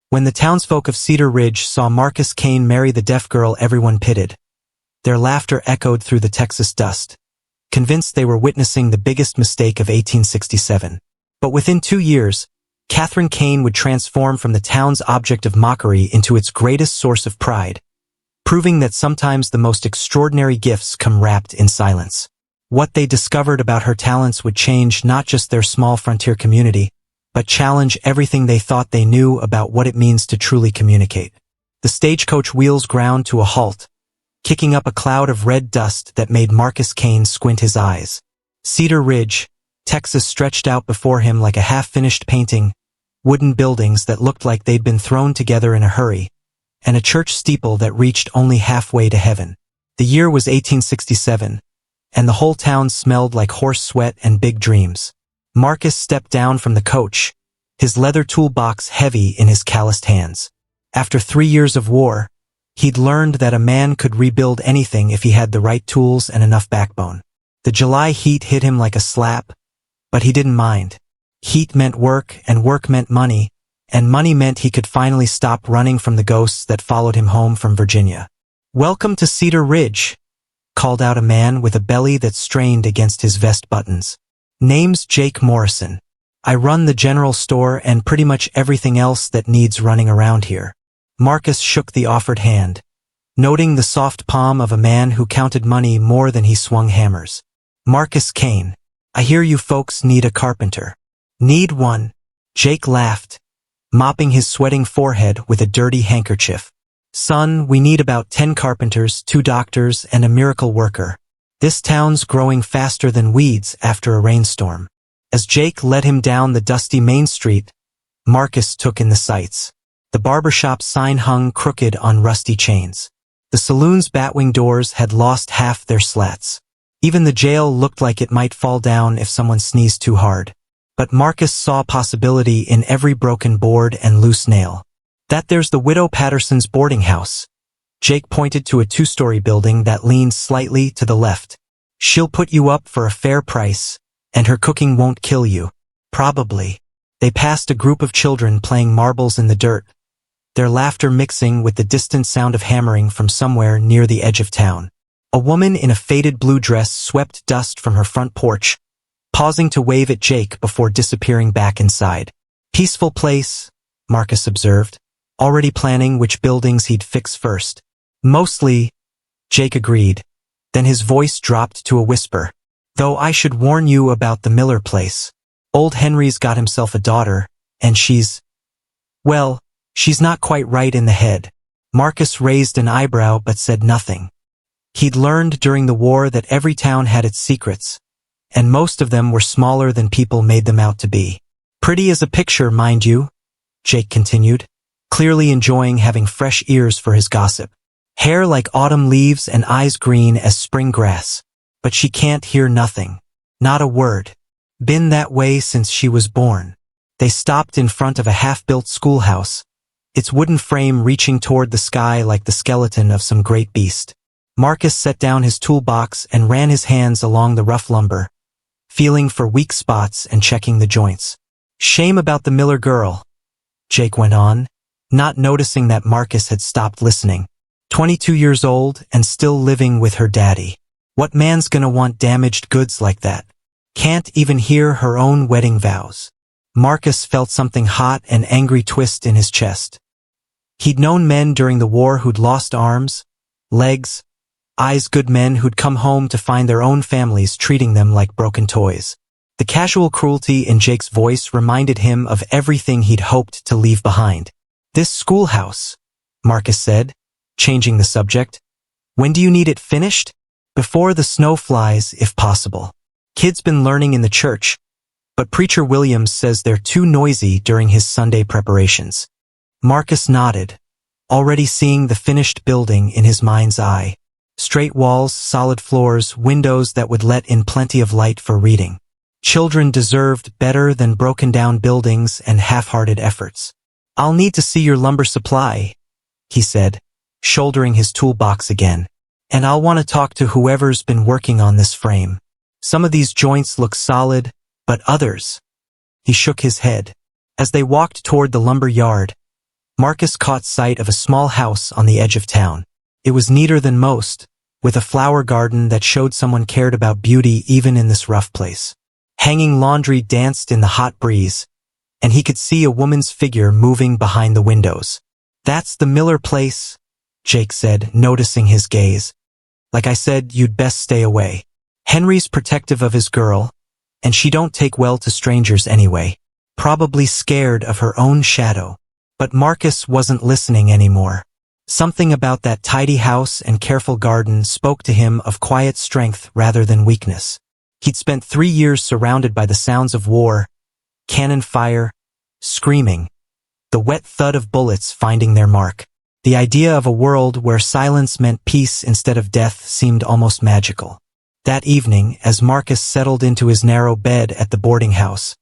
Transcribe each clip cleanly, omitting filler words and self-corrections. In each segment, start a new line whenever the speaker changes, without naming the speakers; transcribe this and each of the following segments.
When the townsfolk of Cedar Ridge saw Marcus Kane marry the deaf girl everyone pitied, their laughter echoed through the Texas dust, convinced they were witnessing the biggest mistake of 1867. But within 2 years, Catherine Kane would transform from the town's object of mockery into its greatest source of pride, proving that sometimes the most extraordinary gifts come wrapped in silence. What they discovered about her talents would change not just their small frontier community, but challenge everything they thought they knew about what it means to truly communicate. The stagecoach wheels ground to a halt, kicking up a cloud of red dust that made Marcus Kane squint his eyes. Cedar Ridge, Texas stretched out before him like a half-finished painting, wooden buildings that looked like they'd been thrown together in a hurry, and a church steeple that reached only halfway to heaven. The year was 1867, and the whole town smelled like horse sweat and big dreams. Marcus stepped down from the coach, his leather toolbox heavy in his calloused hands. After 3 years of war, he'd learned that a man could rebuild anything if he had the right tools and enough backbone. The July heat hit him like a slap, but he didn't mind. Heat meant work, and work meant money, and money meant he could finally stop running from the ghosts that followed him home from Virginia. "Welcome to Cedar Ridge," called out a man with a belly that strained against his vest buttons. "Name's Jake Morrison. I run the general store and pretty much everything else that needs running around here." Marcus shook the offered hand, noting the soft palm of a man who counted money more than he swung hammers. "Marcus Kane, I hear you folks need a carpenter." "Need one," Jake laughed, mopping his sweating forehead with a dirty handkerchief. "Son, we need about 10 carpenters, 2 doctors, and a miracle worker. This town's growing faster than weeds after a rainstorm." As Jake led him down the dusty main street, Marcus took in the sights. The barbershop sign hung crooked on rusty chains. The saloon's batwing doors had lost half their slats. Even the jail looked like it might fall down if someone sneezed too hard. But Marcus saw possibility in every broken board and loose nail. "That there's the widow Patterson's boarding house." Jake pointed to a 2-story building that leaned slightly to the left. "She'll put you up for a fair price, and her cooking won't kill you." "Probably." They passed a group of children playing marbles in the dirt, their laughter mixing with the distant sound of hammering from somewhere near the edge of town. A woman in a faded blue dress swept dust from her front porch, pausing to wave at Jake before disappearing back inside. "Peaceful place," Marcus observed, already planning which buildings he'd fix first. "Mostly," Jake agreed. Then his voice dropped to a whisper. "Though I should warn you about the Miller place. Old Henry's got himself a daughter, and she's not quite right in the head." Marcus raised an eyebrow but said nothing. He'd learned during the war that every town had its secrets, and most of them were smaller than people made them out to be. "Pretty as a picture, mind you," Jake continued, clearly enjoying having fresh ears for his gossip. "Hair like autumn leaves and eyes green as spring grass. But she can't hear nothing. Not a word. Been that way since she was born." They stopped in front of a half-built schoolhouse, its wooden frame reaching toward the sky like the skeleton of some great beast. Marcus set down his toolbox and ran his hands along the rough lumber, feeling for weak spots and checking the joints. "Shame about the Miller girl," Jake went on, not noticing that Marcus had stopped listening. 22 years old and still living with her daddy. What man's gonna want damaged goods like that? Can't even hear her own wedding vows. Marcus felt something hot and angry twist in his chest. He'd known men during the war who'd lost arms, legs, eyes, good men who'd come home to find their own families treating them like broken toys. The casual cruelty in Jake's voice reminded him of everything he'd hoped to leave behind. "This schoolhouse," Marcus said, changing the subject. "When do you need it finished?" "Before the snow flies, if possible. Kid's been learning in the church, but Preacher Williams says they're too noisy during his Sunday preparations." Marcus nodded, already seeing the finished building in his mind's eye. Straight walls, solid floors, windows that would let in plenty of light for reading. Children deserved better than broken-down buildings and half-hearted efforts. "I'll need to see your lumber supply," he said, shouldering his toolbox again. "And I'll want to talk to whoever's been working on this frame. Some of these joints look solid, but others—" He shook his head. As they walked toward the lumber yard, Marcus caught sight of a small house on the edge of town. It was neater than most, with a flower garden that showed someone cared about beauty even in this rough place. Hanging laundry danced in the hot breeze, and he could see a woman's figure moving behind the windows. "That's the Miller place," Jake said, noticing his gaze. "Like I said, you'd best stay away. Henry's protective of his girl, and she don't take well to strangers anyway. Probably scared of her own shadow." But Marcus wasn't listening anymore. Something about that tidy house and careful garden spoke to him of quiet strength rather than weakness. He'd spent 3 years surrounded by the sounds of war, cannon fire, screaming, the wet thud of bullets finding their mark. The idea of a world where silence meant peace instead of death seemed almost magical. That evening, as Marcus settled into his narrow bed at the boarding house,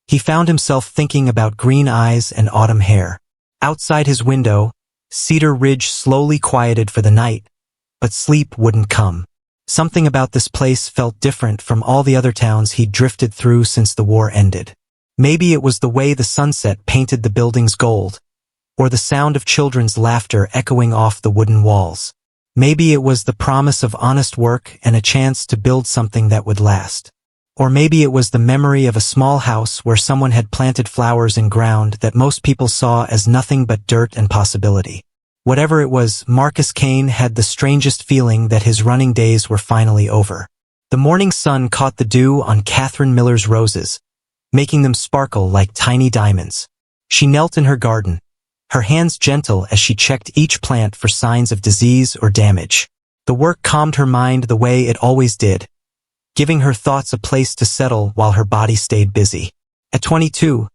he found himself thinking about green eyes and autumn hair. Outside his window, Cedar Ridge slowly quieted for the night, but sleep wouldn't come. Something about this place felt different from all the other towns he'd drifted through since the war ended. Maybe it was the way the sunset painted the buildings gold, or the sound of children's laughter echoing off the wooden walls. Maybe it was the promise of honest work and a chance to build something that would last. Or maybe it was the memory of a small house where someone had planted flowers in ground that most people saw as nothing but dirt and possibility. Whatever it was, Marcus Kane had the strangest feeling that his running days were finally over. The morning sun caught the dew on Catherine Miller's roses, making them sparkle like tiny diamonds. She knelt in her garden, her hands gentle as she checked each plant for signs of disease or damage. The work calmed her mind the way it always did, giving her thoughts a place to settle while her body stayed busy. At 22,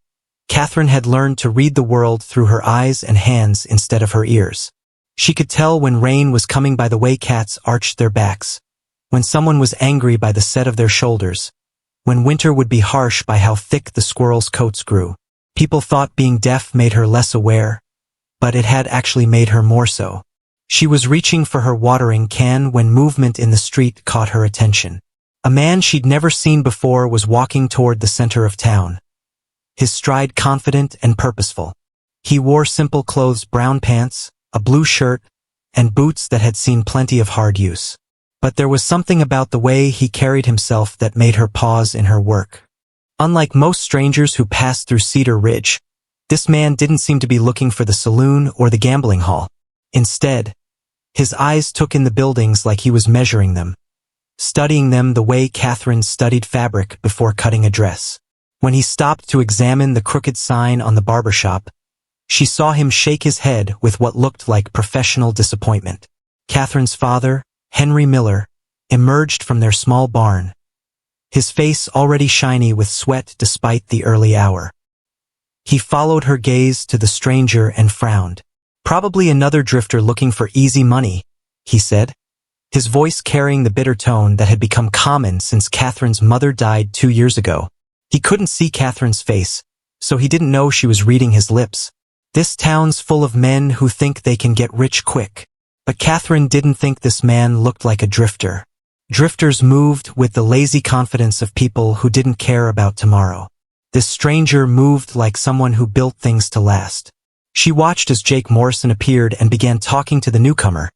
Catherine had learned to read the world through her eyes and hands instead of her ears. She could tell when rain was coming by the way cats arched their backs, when someone was angry by the set of their shoulders, when winter would be harsh by how thick the squirrels' coats grew. People thought being deaf made her less aware, but it had actually made her more so. She was reaching for her watering can when movement in the street caught her attention. A man she'd never seen before was walking toward the center of town, his stride confident and purposeful. He wore simple clothes, brown pants, a blue shirt, and boots that had seen plenty of hard use. But there was something about the way he carried himself that made her pause in her work. Unlike most strangers who passed through Cedar Ridge, this man didn't seem to be looking for the saloon or the gambling hall. Instead, his eyes took in the buildings like he was measuring them, studying them the way Catherine studied fabric before cutting a dress. When he stopped to examine the crooked sign on the barber shop, she saw him shake his head with what looked like professional disappointment. Catherine's father, Henry Miller, emerged from their small barn, his face already shiny with sweat despite the early hour. He followed her gaze to the stranger and frowned. "Probably another drifter looking for easy money," he said, his voice carrying the bitter tone that had become common since Catherine's mother died 2 years ago. He couldn't see Catherine's face, so he didn't know she was reading his lips. "This town's full of men who think they can get rich quick." But Catherine didn't think this man looked like a drifter. Drifters moved with the lazy confidence of people who didn't care about tomorrow. This stranger moved like someone who built things to last. She watched as Jake Morrison appeared and began talking to the newcomer,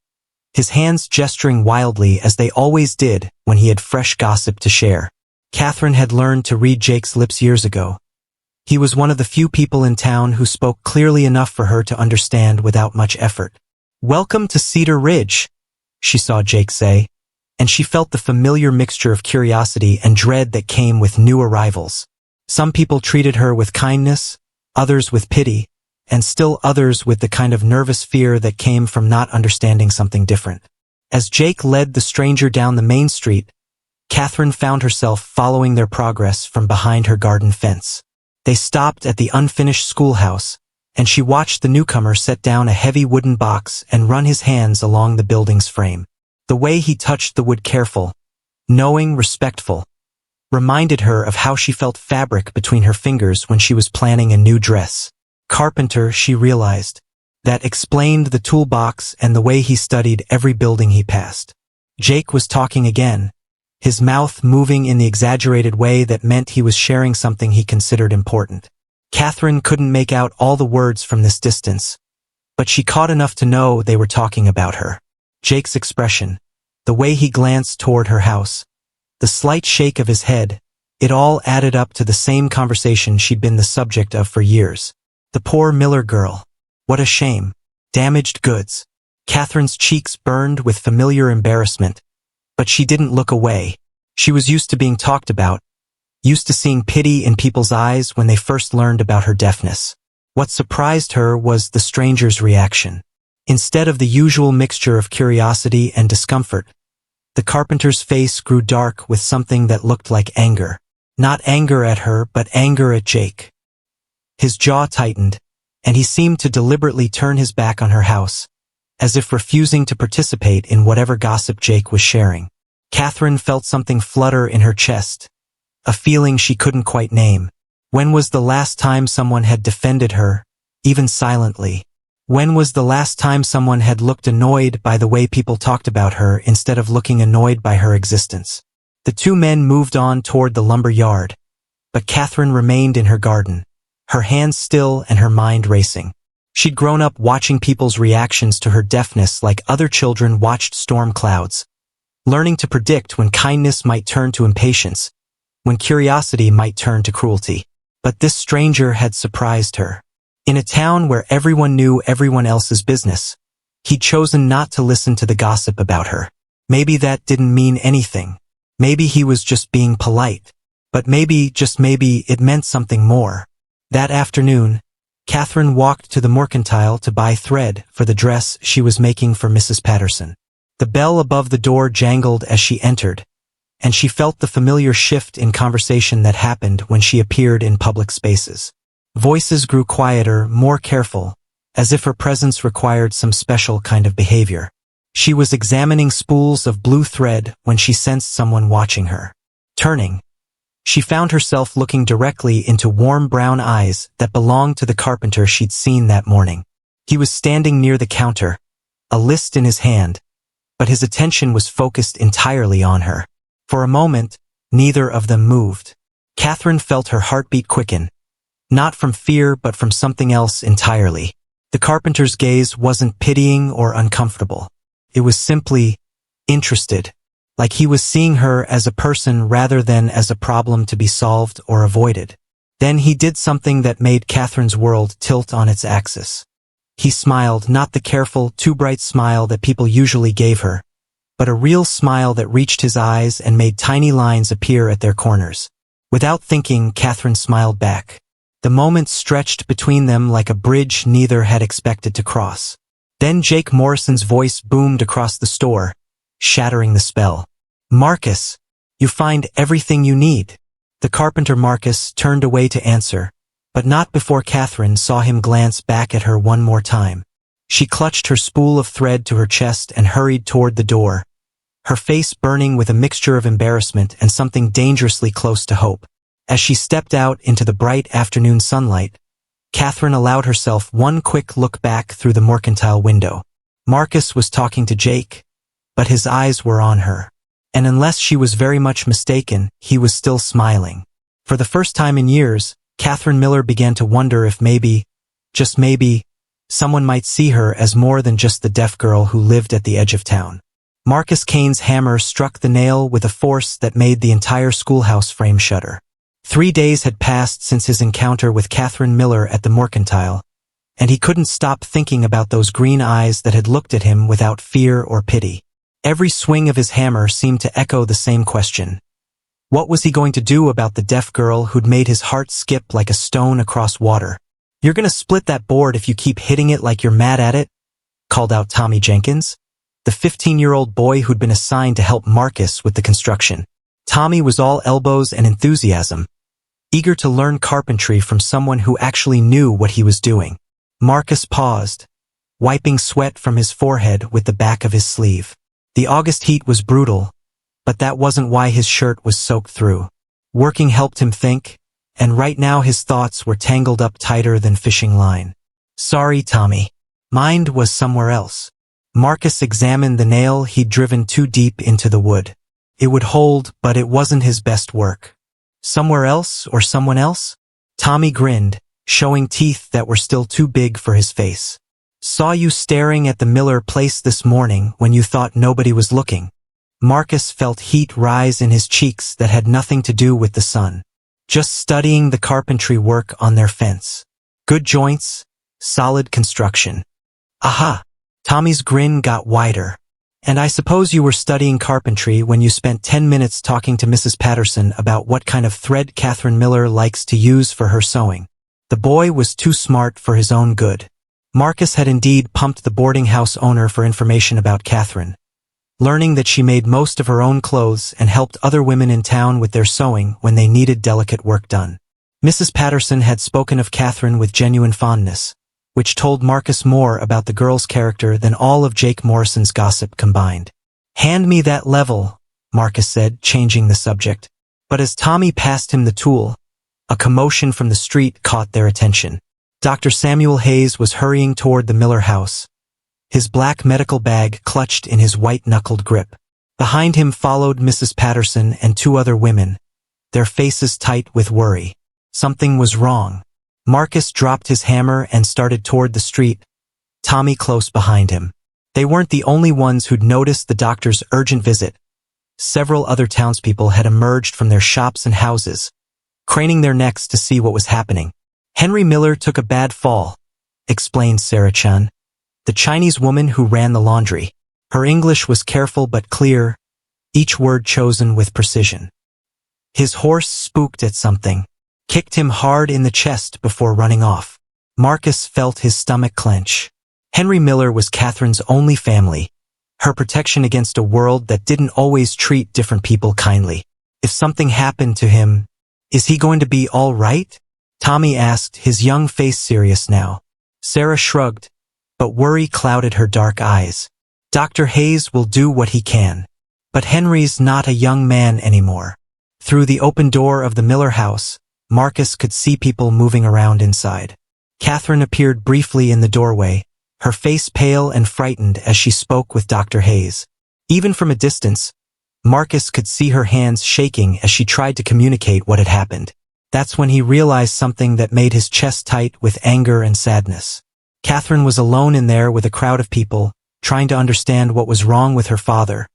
his hands gesturing wildly as they always did when he had fresh gossip to share. Catherine had learned to read Jake's lips years ago. He was one of the few people in town who spoke clearly enough for her to understand without much effort. "Welcome to Cedar Ridge," she saw Jake say, and she felt the familiar mixture of curiosity and dread that came with new arrivals. Some people treated her with kindness, others with pity, and still others with the kind of nervous fear that came from not understanding something different. As Jake led the stranger down the main street, Catherine found herself following their progress from behind her garden fence. They stopped at the unfinished schoolhouse, and she watched the newcomer set down a heavy wooden box and run his hands along the building's frame. The way he touched the wood, careful, knowing, respectful, reminded her of how she felt fabric between her fingers when she was planning a new dress. Carpenter, she realized. That explained the toolbox and the way he studied every building he passed. Jake was talking again, his mouth moving in the exaggerated way that meant he was sharing something he considered important. Catherine couldn't make out all the words from this distance, but she caught enough to know they were talking about her. Jake's expression, the way he glanced toward her house, the slight shake of his head, it all added up to the same conversation she'd been the subject of for years. The poor Miller girl. What a shame. Damaged goods. Catherine's cheeks burned with familiar embarrassment, but she didn't look away. She was used to being talked about, used to seeing pity in people's eyes when they first learned about her deafness. What surprised her was the stranger's reaction. Instead of the usual mixture of curiosity and discomfort, the carpenter's face grew dark with something that looked like anger. Not anger at her, but anger at Jake. His jaw tightened, and he seemed to deliberately turn his back on her house, as if refusing to participate in whatever gossip Jake was sharing. Catherine felt something flutter in her chest, a feeling she couldn't quite name. When was the last time someone had defended her, even silently? When was the last time someone had looked annoyed by the way people talked about her instead of looking annoyed by her existence? The two men moved on toward the lumber yard, but Catherine remained in her garden, her hands still and her mind racing. She'd grown up watching people's reactions to her deafness like other children watched storm clouds, learning to predict when kindness might turn to impatience, when curiosity might turn to cruelty. But this stranger had surprised her. In a town where everyone knew everyone else's business, he'd chosen not to listen to the gossip about her. Maybe that didn't mean anything. Maybe he was just being polite. But maybe, just maybe, it meant something more. That afternoon, Catherine walked to the mercantile to buy thread for the dress she was making for Mrs. Patterson. The bell above the door jangled as she entered, and she felt the familiar shift in conversation that happened when she appeared in public spaces. Voices grew quieter, more careful, as if her presence required some special kind of behavior. She was examining spools of blue thread when she sensed someone watching her. Turning, she found herself looking directly into warm brown eyes that belonged to the carpenter she'd seen that morning. He was standing near the counter, a list in his hand, but his attention was focused entirely on her. For a moment, neither of them moved. Catherine felt her heartbeat quicken, not from fear but from something else entirely. The carpenter's gaze wasn't pitying or uncomfortable. It was simply interested, like he was seeing her as a person rather than as a problem to be solved or avoided. Then he did something that made Catherine's world tilt on its axis. He smiled, not the careful, too bright smile that people usually gave her, but a real smile that reached his eyes and made tiny lines appear at their corners. Without thinking, Catherine smiled back. The moment stretched between them like a bridge neither had expected to cross. Then Jake Morrison's voice boomed across the store, shattering the spell. "Marcus, you find everything you need." The carpenter Marcus turned away to answer, but not before Catherine saw him glance back at her one more time. She clutched her spool of thread to her chest and hurried toward the door, her face burning with a mixture of embarrassment and something dangerously close to hope. As she stepped out into the bright afternoon sunlight, Catherine allowed herself one quick look back through the mercantile window. Marcus was talking to Jake, but his eyes were on her. And unless she was very much mistaken, he was still smiling. For the first time in years, Catherine Miller began to wonder if maybe, just maybe, someone might see her as more than just the deaf girl who lived at the edge of town. Marcus Kane's hammer struck the nail with a force that made the entire schoolhouse frame shudder. 3 days had passed since his encounter with Catherine Miller at the mercantile, and he couldn't stop thinking about those green eyes that had looked at him without fear or pity. Every swing of his hammer seemed to echo the same question. What was he going to do about the deaf girl who'd made his heart skip like a stone across water? "You're gonna split that board if you keep hitting it like you're mad at it," called out Tommy Jenkins, the 15-year-old boy who'd been assigned to help Marcus with the construction. Tommy was all elbows and enthusiasm, eager to learn carpentry from someone who actually knew what he was doing. Marcus paused, wiping sweat from his forehead with the back of his sleeve. The August heat was brutal, but that wasn't why his shirt was soaked through. Working helped him think, and right now his thoughts were tangled up tighter than fishing line. "Sorry, Tommy. Mind was somewhere else." Marcus examined the nail he'd driven too deep into the wood. It would hold, but it wasn't his best work. "Somewhere else or someone else?" Tommy grinned, showing teeth that were still too big for his face. Saw you staring at the Miller place this morning when you thought nobody was looking. Marcus felt heat rise in his cheeks that had nothing to do with the sun. Just studying the carpentry work on their fence. Good joints, solid construction. Aha! Tommy's grin got wider. And I suppose you were studying carpentry when you spent 10 minutes talking to Mrs. Patterson about what kind of thread Catherine Miller likes to use for her sewing. The boy was too smart for his own good. Marcus had indeed pumped the boarding house owner for information about Catherine. Learning that she made most of her own clothes and helped other women in town with their sewing when they needed delicate work done. Mrs. Patterson had spoken of Catherine with genuine fondness, which told Marcus more about the girl's character than all of Jake Morrison's gossip combined. Hand me that level, Marcus said, changing the subject. But as Tommy passed him the tool, a commotion from the street caught their attention. Dr. Samuel Hayes was hurrying toward the Miller house, his black medical bag clutched in his white-knuckled grip. Behind him followed Mrs. Patterson and 2 other women, their faces tight with worry. Something was wrong. Marcus dropped his hammer and started toward the street, Tommy close behind him. They weren't the only ones who'd noticed the doctor's urgent visit. Several other townspeople had emerged from their shops and houses, craning their necks to see what was happening. Henry Miller took a bad fall, explained Sarah Chun, the Chinese woman who ran the laundry. Her English was careful but clear, each word chosen with precision. His horse spooked at something, kicked him hard in the chest before running off. Marcus felt his stomach clench. Henry Miller was Catherine's only family, her protection against a world that didn't always treat different people kindly. If something happened to him, is he going to be all right? Tommy asked, his young face serious now. Sarah shrugged, but worry clouded her dark eyes. Dr. Hayes will do what he can. But Henry's not a young man anymore. Through the open door of the Miller house, Marcus could see people moving around inside. Catherine appeared briefly in the doorway, her face pale and frightened as she spoke with Dr. Hayes. Even from a distance, Marcus could see her hands shaking as she tried to communicate what had happened. That's when he realized something that made his chest tight with anger and sadness. Catherine was alone in there with a crowd of people, trying to understand what was wrong with her father,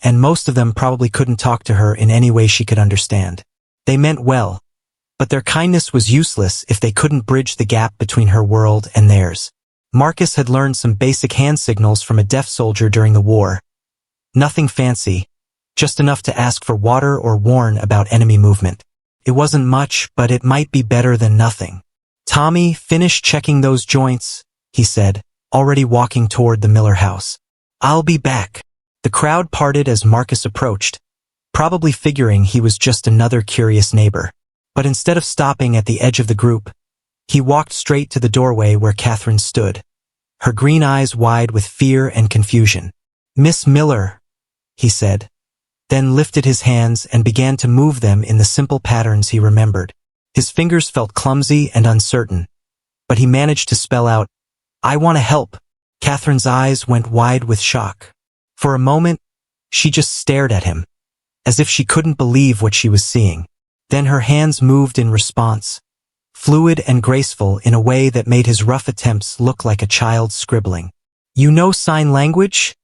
and most of them probably couldn't talk to her in any way she could understand. They meant well, but their kindness was useless if they couldn't bridge the gap between her world and theirs. Marcus had learned some basic hand signals from a deaf soldier during the war. Nothing fancy, just enough to ask for water or warn about enemy movement. It wasn't much, but it might be better than nothing. Tommy, finish checking those joints, he said, already walking toward the Miller house. I'll be back. The crowd parted as Marcus approached, probably figuring he was just another curious neighbor. But instead of stopping at the edge of the group, he walked straight to the doorway where Catherine stood, her green eyes wide with fear and confusion. Miss Miller, he said, then lifted his hands and began to move them in the simple patterns he remembered. His fingers felt clumsy and uncertain, but he managed to spell out, I want to help. Catherine's eyes went wide with shock. For a moment, she just stared at him, as if she couldn't believe what she was seeing. Then her hands moved in response, fluid and graceful in a way that made his rough attempts look like a child's scribbling. You know sign language?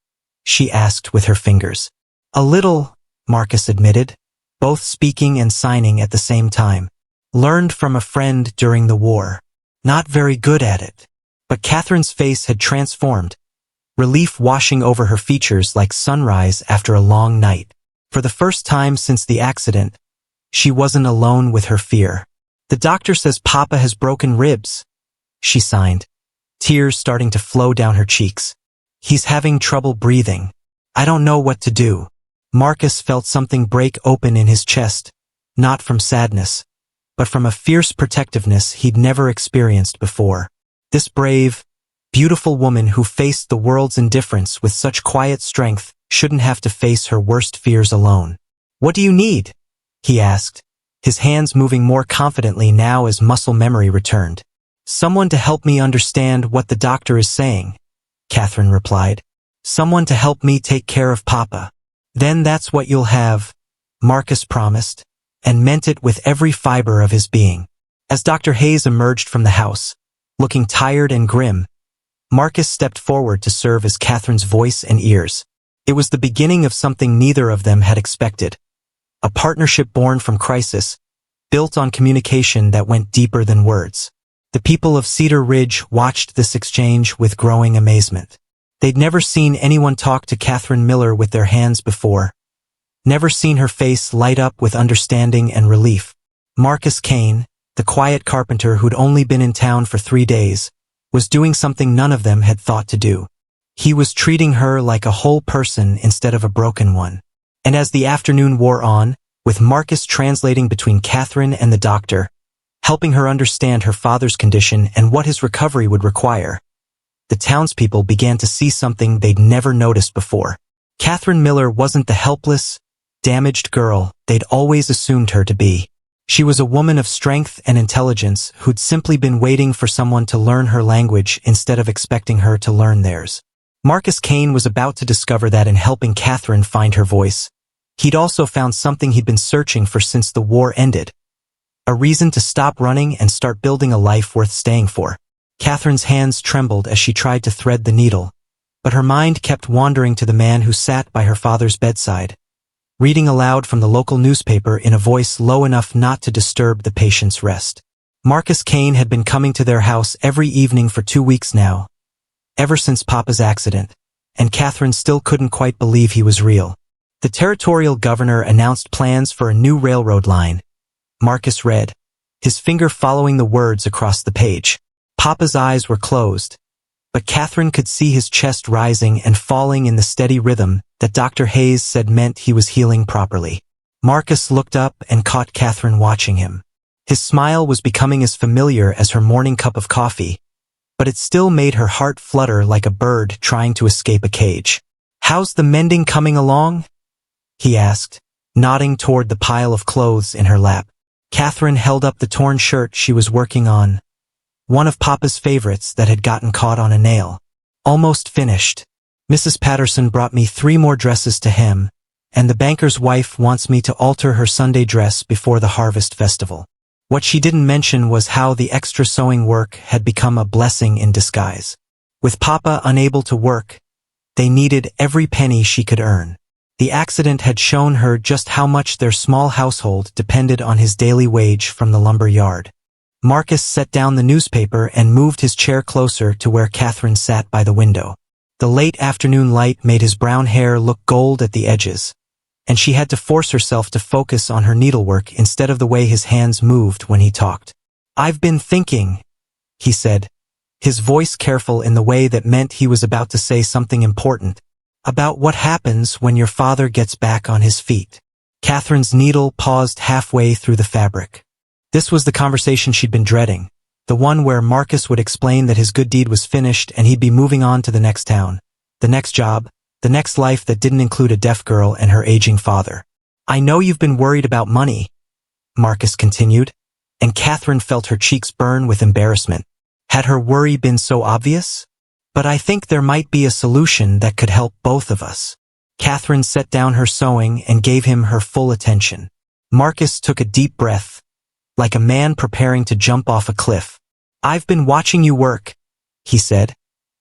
She asked with her fingers. A little, Marcus admitted, both speaking and signing at the same time. Learned from a friend during the war. Not very good at it. But Catherine's face had transformed, relief washing over her features like sunrise after a long night. For the first time since the accident, she wasn't alone with her fear. The doctor says Papa has broken ribs, she signed, tears starting to flow down her cheeks. He's having trouble breathing. I don't know what to do. Marcus felt something break open in his chest, not from sadness, but from a fierce protectiveness he'd never experienced before. This brave, beautiful woman who faced the world's indifference with such quiet strength shouldn't have to face her worst fears alone. What do you need? He asked, his hands moving more confidently now as muscle memory returned. Someone to help me understand what the doctor is saying, Catherine replied. Someone to help me take care of Papa. Then that's what you'll have, Marcus promised, and meant it with every fiber of his being. As Dr. Hayes emerged from the house, looking tired and grim, Marcus stepped forward to serve as Catherine's voice and ears. It was the beginning of something neither of them had expected. A partnership born from crisis, built on communication that went deeper than words. The people of Cedar Ridge watched this exchange with growing amazement. They'd never seen anyone talk to Catherine Miller with their hands before. Never seen her face light up with understanding and relief. Marcus Kane, the quiet carpenter who'd only been in town for 3 days, was doing something none of them had thought to do. He was treating her like a whole person instead of a broken one. And as the afternoon wore on, with Marcus translating between Catherine and the doctor, helping her understand her father's condition and what his recovery would require, the townspeople began to see something they'd never noticed before. Catherine Miller wasn't the helpless, damaged girl they'd always assumed her to be. She was a woman of strength and intelligence who'd simply been waiting for someone to learn her language instead of expecting her to learn theirs. Marcus Kane was about to discover that in helping Catherine find her voice, he'd also found something he'd been searching for since the war ended. A reason to stop running and start building a life worth staying for. Catherine's hands trembled as she tried to thread the needle, but her mind kept wandering to the man who sat by her father's bedside, reading aloud from the local newspaper in a voice low enough not to disturb the patient's rest. Marcus Kane had been coming to their house every evening for 2 weeks now, ever since Papa's accident, and Catherine still couldn't quite believe he was real. The territorial governor announced plans for a new railroad line. Marcus read, his finger following the words across the page. Papa's eyes were closed, but Catherine could see his chest rising and falling in the steady rhythm that Dr. Hayes said meant he was healing properly. Marcus looked up and caught Catherine watching him. His smile was becoming as familiar as her morning cup of coffee, but it still made her heart flutter like a bird trying to escape a cage. "How's the mending coming along?" he asked, nodding toward the pile of clothes in her lap. Catherine held up the torn shirt she was working on, one of Papa's favorites that had gotten caught on a nail. "Almost finished. Mrs. Patterson brought me 3 more dresses to hem, and the banker's wife wants me to alter her Sunday dress before the harvest festival." What she didn't mention was how the extra sewing work had become a blessing in disguise. With Papa unable to work, they needed every penny she could earn. The accident had shown her just how much their small household depended on his daily wage from the lumber yard. Marcus set down the newspaper and moved his chair closer to where Catherine sat by the window. The late afternoon light made his brown hair look gold at the edges, and she had to force herself to focus on her needlework instead of the way his hands moved when he talked. "I've been thinking," he said, his voice careful in the way that meant he was about to say something important, "about what happens when your father gets back on his feet." Catherine's needle paused halfway through the fabric. This was the conversation she'd been dreading, the one where Marcus would explain that his good deed was finished and he'd be moving on to the next town, the next job, the next life that didn't include a deaf girl and her aging father. "I know you've been worried about money," Marcus continued, and Catherine felt her cheeks burn with embarrassment. Had her worry been so obvious? "But I think there might be a solution that could help both of us." Catherine set down her sewing and gave him her full attention. Marcus took a deep breath, like a man preparing to jump off a cliff. "I've been watching you work," he said,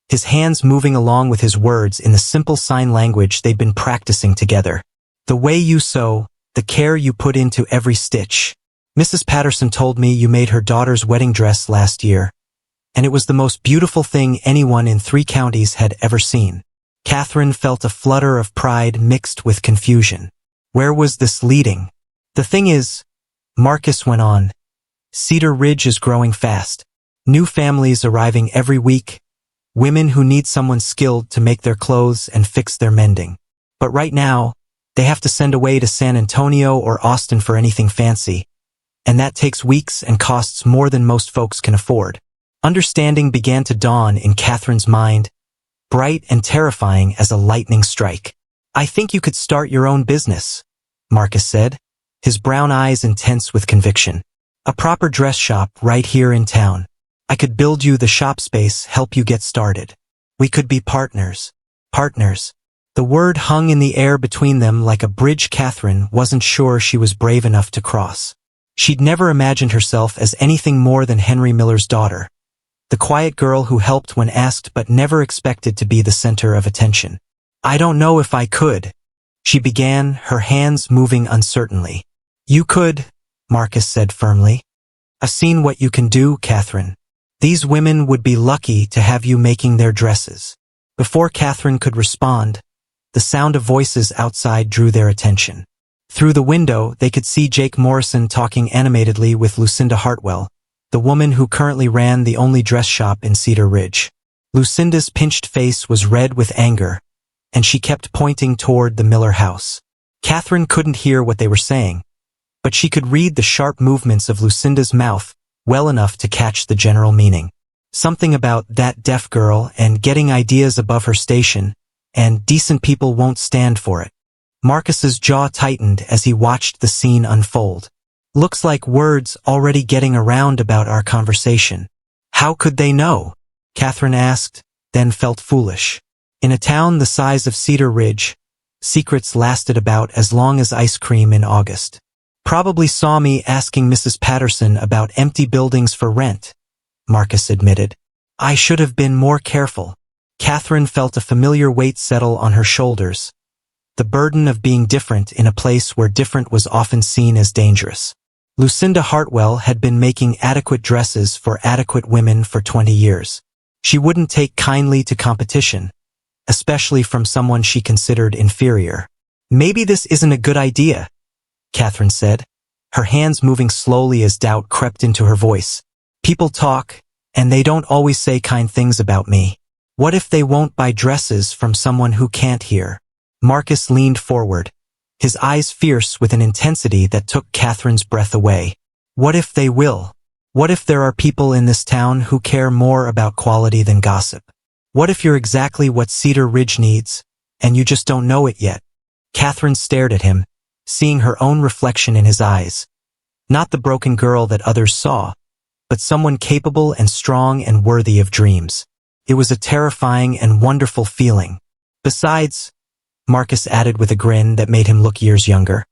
his hands moving along with his words in the simple sign language they'd been practicing together. "The way you sew, the care you put into every stitch. Mrs. Patterson told me you made her daughter's wedding dress last year, and it was the most beautiful thing anyone in 3 counties had ever seen." Catherine felt a flutter of pride mixed with confusion. Where was this leading? "The thing is," Marcus went on, "Cedar Ridge is growing fast. New families arriving every week, women who need someone skilled to make their clothes and fix their mending. But right now, they have to send away to San Antonio or Austin for anything fancy, and that takes weeks and costs more than most folks can afford." Understanding began to dawn in Catherine's mind, bright and terrifying as a lightning strike. "I think you could start your own business," Marcus said, his brown eyes intense with conviction. "A proper dress shop right here in town. I could build you the shop space, help you get started. We could be partners." Partners. The word hung in the air between them like a bridge Catherine wasn't sure she was brave enough to cross. She'd never imagined herself as anything more than Henry Miller's daughter, the quiet girl who helped when asked but never expected to be the center of attention. "I don't know if I could," she began, her hands moving uncertainly. "You could," Marcus said firmly. "I've seen what you can do, Catherine. These women would be lucky to have you making their dresses." Before Catherine could respond, the sound of voices outside drew their attention. Through the window, they could see Jake Morrison talking animatedly with Lucinda Hartwell, the woman who currently ran the only dress shop in Cedar Ridge. Lucinda's pinched face was red with anger, and she kept pointing toward the Miller house. Catherine couldn't hear what they were saying, but she could read the sharp movements of Lucinda's mouth well enough to catch the general meaning. Something about that deaf girl and getting ideas above her station, and decent people won't stand for it. Marcus's jaw tightened as he watched the scene unfold. "Looks like word's already getting around about our conversation." "How could they know?" Catherine asked, then felt foolish. In a town the size of Cedar Ridge, secrets lasted about as long as ice cream in August. "Probably saw me asking Mrs. Patterson about empty buildings for rent," Marcus admitted. "I should have been more careful." Catherine felt a familiar weight settle on her shoulders, the burden of being different in a place where different was often seen as dangerous. Lucinda Hartwell had been making adequate dresses for adequate women for 20 years. She wouldn't take kindly to competition, especially from someone she considered inferior. "Maybe this isn't a good idea," Catherine said, her hands moving slowly as doubt crept into her voice. "People talk, and they don't always say kind things about me. What if they won't buy dresses from someone who can't hear?" Marcus leaned forward, his eyes fierce with an intensity that took Catherine's breath away. "What if they will? What if there are people in this town who care more about quality than gossip? What if you're exactly what Cedar Ridge needs, and you just don't know it yet?" Catherine stared at him, seeing her own reflection in his eyes. Not the broken girl that others saw, but someone capable and strong and worthy of dreams. It was a terrifying and wonderful feeling. "Besides," Marcus added with a grin that made him look years younger,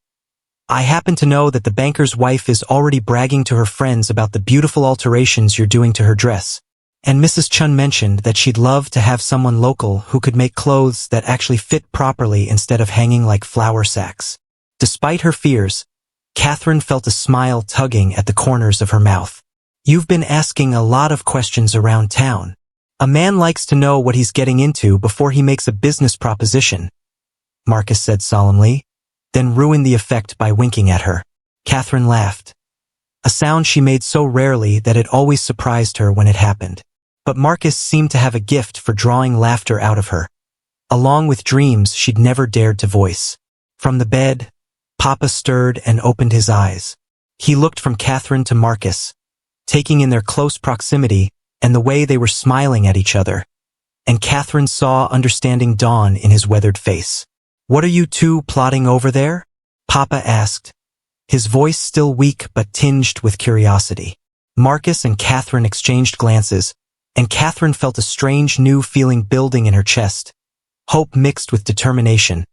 "I happen to know that the banker's wife is already bragging to her friends about the beautiful alterations you're doing to her dress. And Mrs. Chun mentioned that she'd love to have someone local who could make clothes that actually fit properly instead of hanging like flour sacks." Despite her fears, Catherine felt a smile tugging at the corners of her mouth. "You've been asking a lot of questions around town. A man likes to know what he's getting into before he makes a business proposition," Marcus said solemnly, then ruined the effect by winking at her. Catherine laughed, a sound she made so rarely that it always surprised her when it happened. But Marcus seemed to have a gift for drawing laughter out of her, along with dreams she'd never dared to voice. From the bed, Papa stirred and opened his eyes. He looked from Catherine to Marcus, taking in their close proximity and the way they were smiling at each other, and Catherine saw understanding dawn in his weathered face. "What are you two plotting over there?" Papa asked, his voice still weak but tinged with curiosity. Marcus and Catherine exchanged glances, and Catherine felt a strange new feeling building in her chest, hope mixed with determination,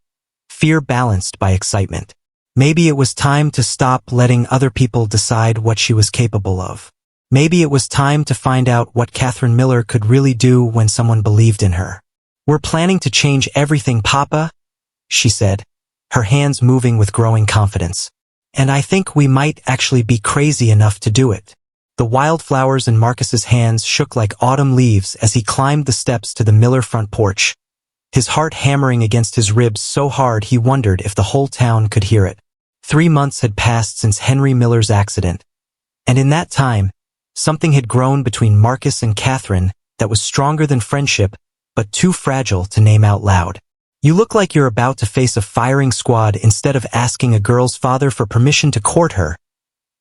fear balanced by excitement. Maybe it was time to stop letting other people decide what she was capable of. Maybe it was time to find out what Catherine Miller could really do when someone believed in her. "We're planning to change everything, Papa," she said, her hands moving with growing confidence. "And I think we might actually be crazy enough to do it." The wildflowers in Marcus's hands shook like autumn leaves as he climbed the steps to the Miller front porch, his heart hammering against his ribs so hard he wondered if the whole town could hear it. 3 months had passed since Henry Miller's accident, and in that time, something had grown between Marcus and Catherine that was stronger than friendship, but too fragile to name out loud. "You look like you're about to face a firing squad instead of asking a girl's father for permission to court her,"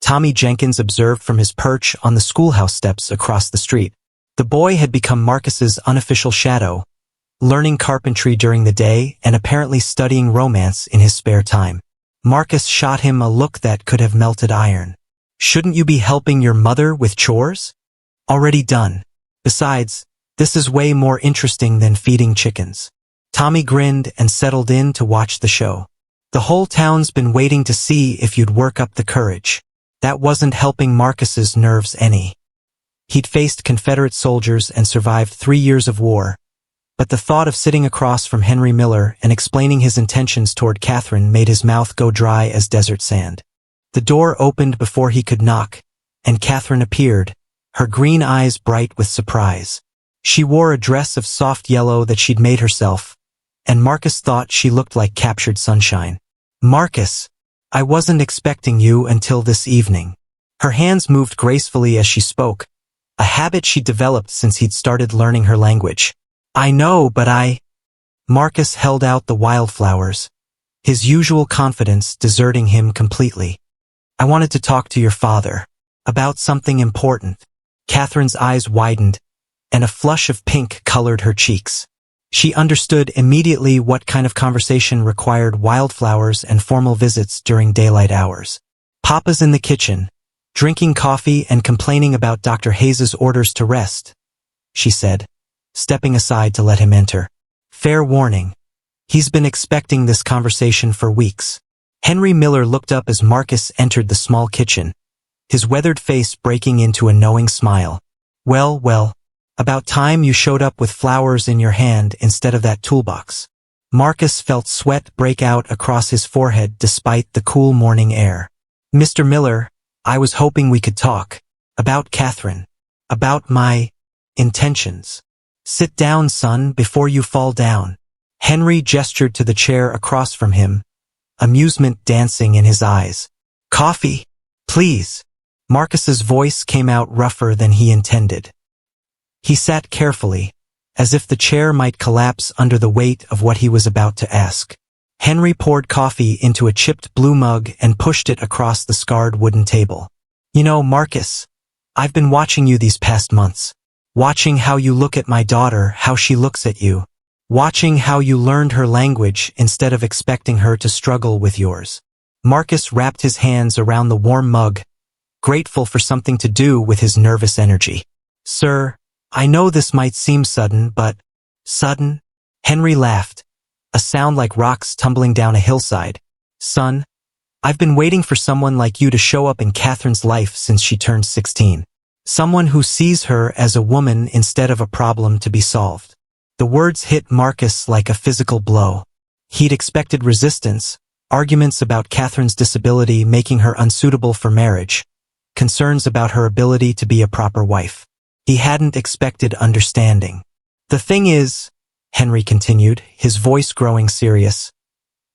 Tommy Jenkins observed from his perch on the schoolhouse steps across the street. The boy had become Marcus's unofficial shadow, learning carpentry during the day and apparently studying romance in his spare time. Marcus shot him a look that could have melted iron. "Shouldn't you be helping your mother with chores?" "Already done. Besides, this is way more interesting than feeding chickens." Tommy grinned and settled in to watch the show. "The whole town's been waiting to see if you'd work up the courage." That wasn't helping Marcus's nerves any. He'd faced Confederate soldiers and survived 3 years of war. But the thought of sitting across from Henry Miller and explaining his intentions toward Catherine made his mouth go dry as desert sand. The door opened before he could knock, and Catherine appeared, her green eyes bright with surprise. She wore a dress of soft yellow that she'd made herself, and Marcus thought she looked like captured sunshine. "Marcus, I wasn't expecting you until this evening." Her hands moved gracefully as she spoke, a habit she'd developed since he'd started learning her language. "I know, but Marcus held out the wildflowers, his usual confidence deserting him completely. "I wanted to talk to your father. About something important." Catherine's eyes widened, and a flush of pink colored her cheeks. She understood immediately what kind of conversation required wildflowers and formal visits during daylight hours. "Papa's in the kitchen, drinking coffee and complaining about Dr. Hayes's orders to rest," she said, stepping aside to let him enter. "Fair warning, he's been expecting this conversation for weeks." Henry Miller looked up as Marcus entered the small kitchen, his weathered face breaking into a knowing smile. Well, about time you showed up with flowers in your hand instead of that toolbox." Marcus felt sweat break out across his forehead despite the cool morning air. "Mr. Miller, I was hoping we could talk. About Catherine. About my intentions." "Sit down, son, before you fall down." Henry gestured to the chair across from him, amusement dancing in his eyes. "Coffee, please." Marcus's voice came out rougher than he intended. He sat carefully, as if the chair might collapse under the weight of what he was about to ask. Henry poured coffee into a chipped blue mug and pushed it across the scarred wooden table. "You know, Marcus, I've been watching you these past months. Watching how you look at my daughter, how she looks at you. Watching how you learned her language instead of expecting her to struggle with yours." Marcus wrapped his hands around the warm mug, grateful for something to do with his nervous energy. "Sir, I know this might seem sudden, but..." "Sudden?" Henry laughed, a sound like rocks tumbling down a hillside. "Son, I've been waiting for someone like you to show up in Catherine's life since she turned 16. Someone who sees her as a woman instead of a problem to be solved." The words hit Marcus like a physical blow. He'd expected resistance, arguments about Catherine's disability making her unsuitable for marriage, concerns about her ability to be a proper wife. He hadn't expected understanding. "The thing is," Henry continued, his voice growing serious,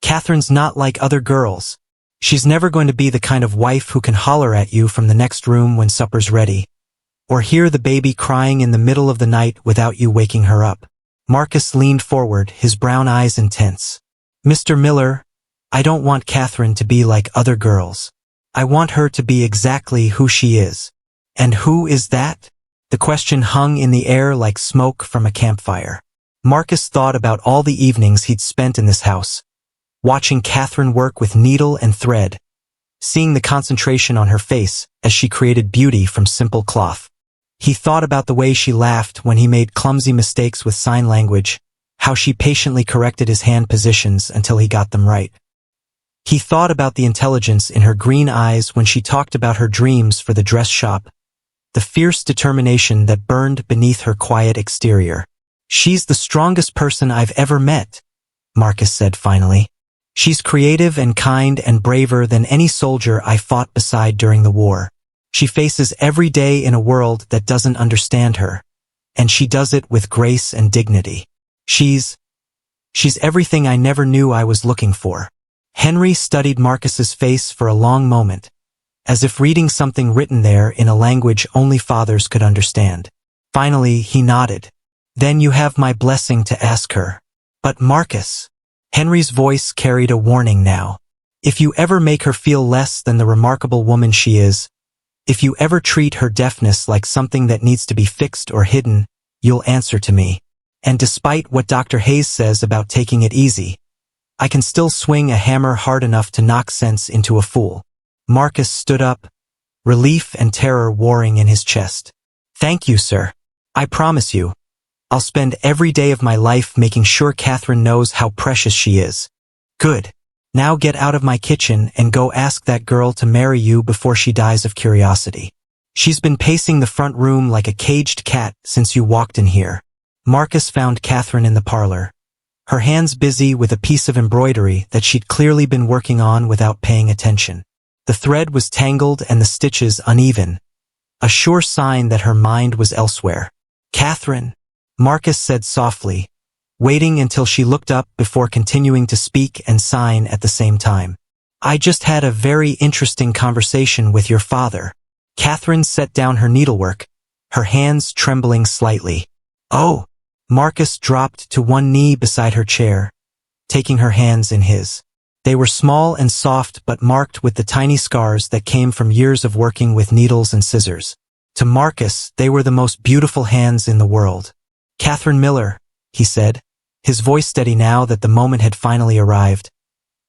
"Catherine's not like other girls. She's never going to be the kind of wife who can holler at you from the next room when supper's ready, or hear the baby crying in the middle of the night without you waking her up." Marcus leaned forward, his brown eyes intense. "Mr. Miller, I don't want Catherine to be like other girls. I want her to be exactly who she is." "And who is that?" The question hung in the air like smoke from a campfire. Marcus thought about all the evenings he'd spent in this house, watching Catherine work with needle and thread, seeing the concentration on her face as she created beauty from simple cloth. He thought about the way she laughed when he made clumsy mistakes with sign language, how she patiently corrected his hand positions until he got them right. He thought about the intelligence in her green eyes when she talked about her dreams for the dress shop, the fierce determination that burned beneath her quiet exterior. "She's the strongest person I've ever met," Marcus said finally. "She's creative and kind and braver than any soldier I fought beside during the war. She faces every day in a world that doesn't understand her, and she does it with grace and dignity. She's everything I never knew I was looking for." Henry studied Marcus's face for a long moment, as if reading something written there in a language only fathers could understand. Finally, he nodded. "Then you have my blessing to ask her." "But Marcus," Henry's voice carried a warning now, "if you ever make her feel less than the remarkable woman she is, if you ever treat her deafness like something that needs to be fixed or hidden, you'll answer to me. And despite what Dr. Hayes says about taking it easy, I can still swing a hammer hard enough to knock sense into a fool." Marcus stood up, relief and terror warring in his chest. "Thank you, sir. I promise you, I'll spend every day of my life making sure Catherine knows how precious she is." "Good. Now get out of my kitchen and go ask that girl to marry you before she dies of curiosity." She's been pacing the front room like a caged cat since you walked in here. Marcus found Catherine in the parlor, her hands busy with a piece of embroidery that she'd clearly been working on without paying attention. The thread was tangled and the stitches uneven, a sure sign that her mind was elsewhere. "Catherine," Marcus said softly, waiting until she looked up before continuing to speak and sign at the same time. "I just had a very interesting conversation with your father." Catherine set down her needlework, her hands trembling slightly. "Oh." Marcus dropped to one knee beside her chair, taking her hands in his. They were small and soft but marked with the tiny scars that came from years of working with needles and scissors. To Marcus, they were the most beautiful hands in the world. "Catherine Miller," he said, his voice steady now that the moment had finally arrived.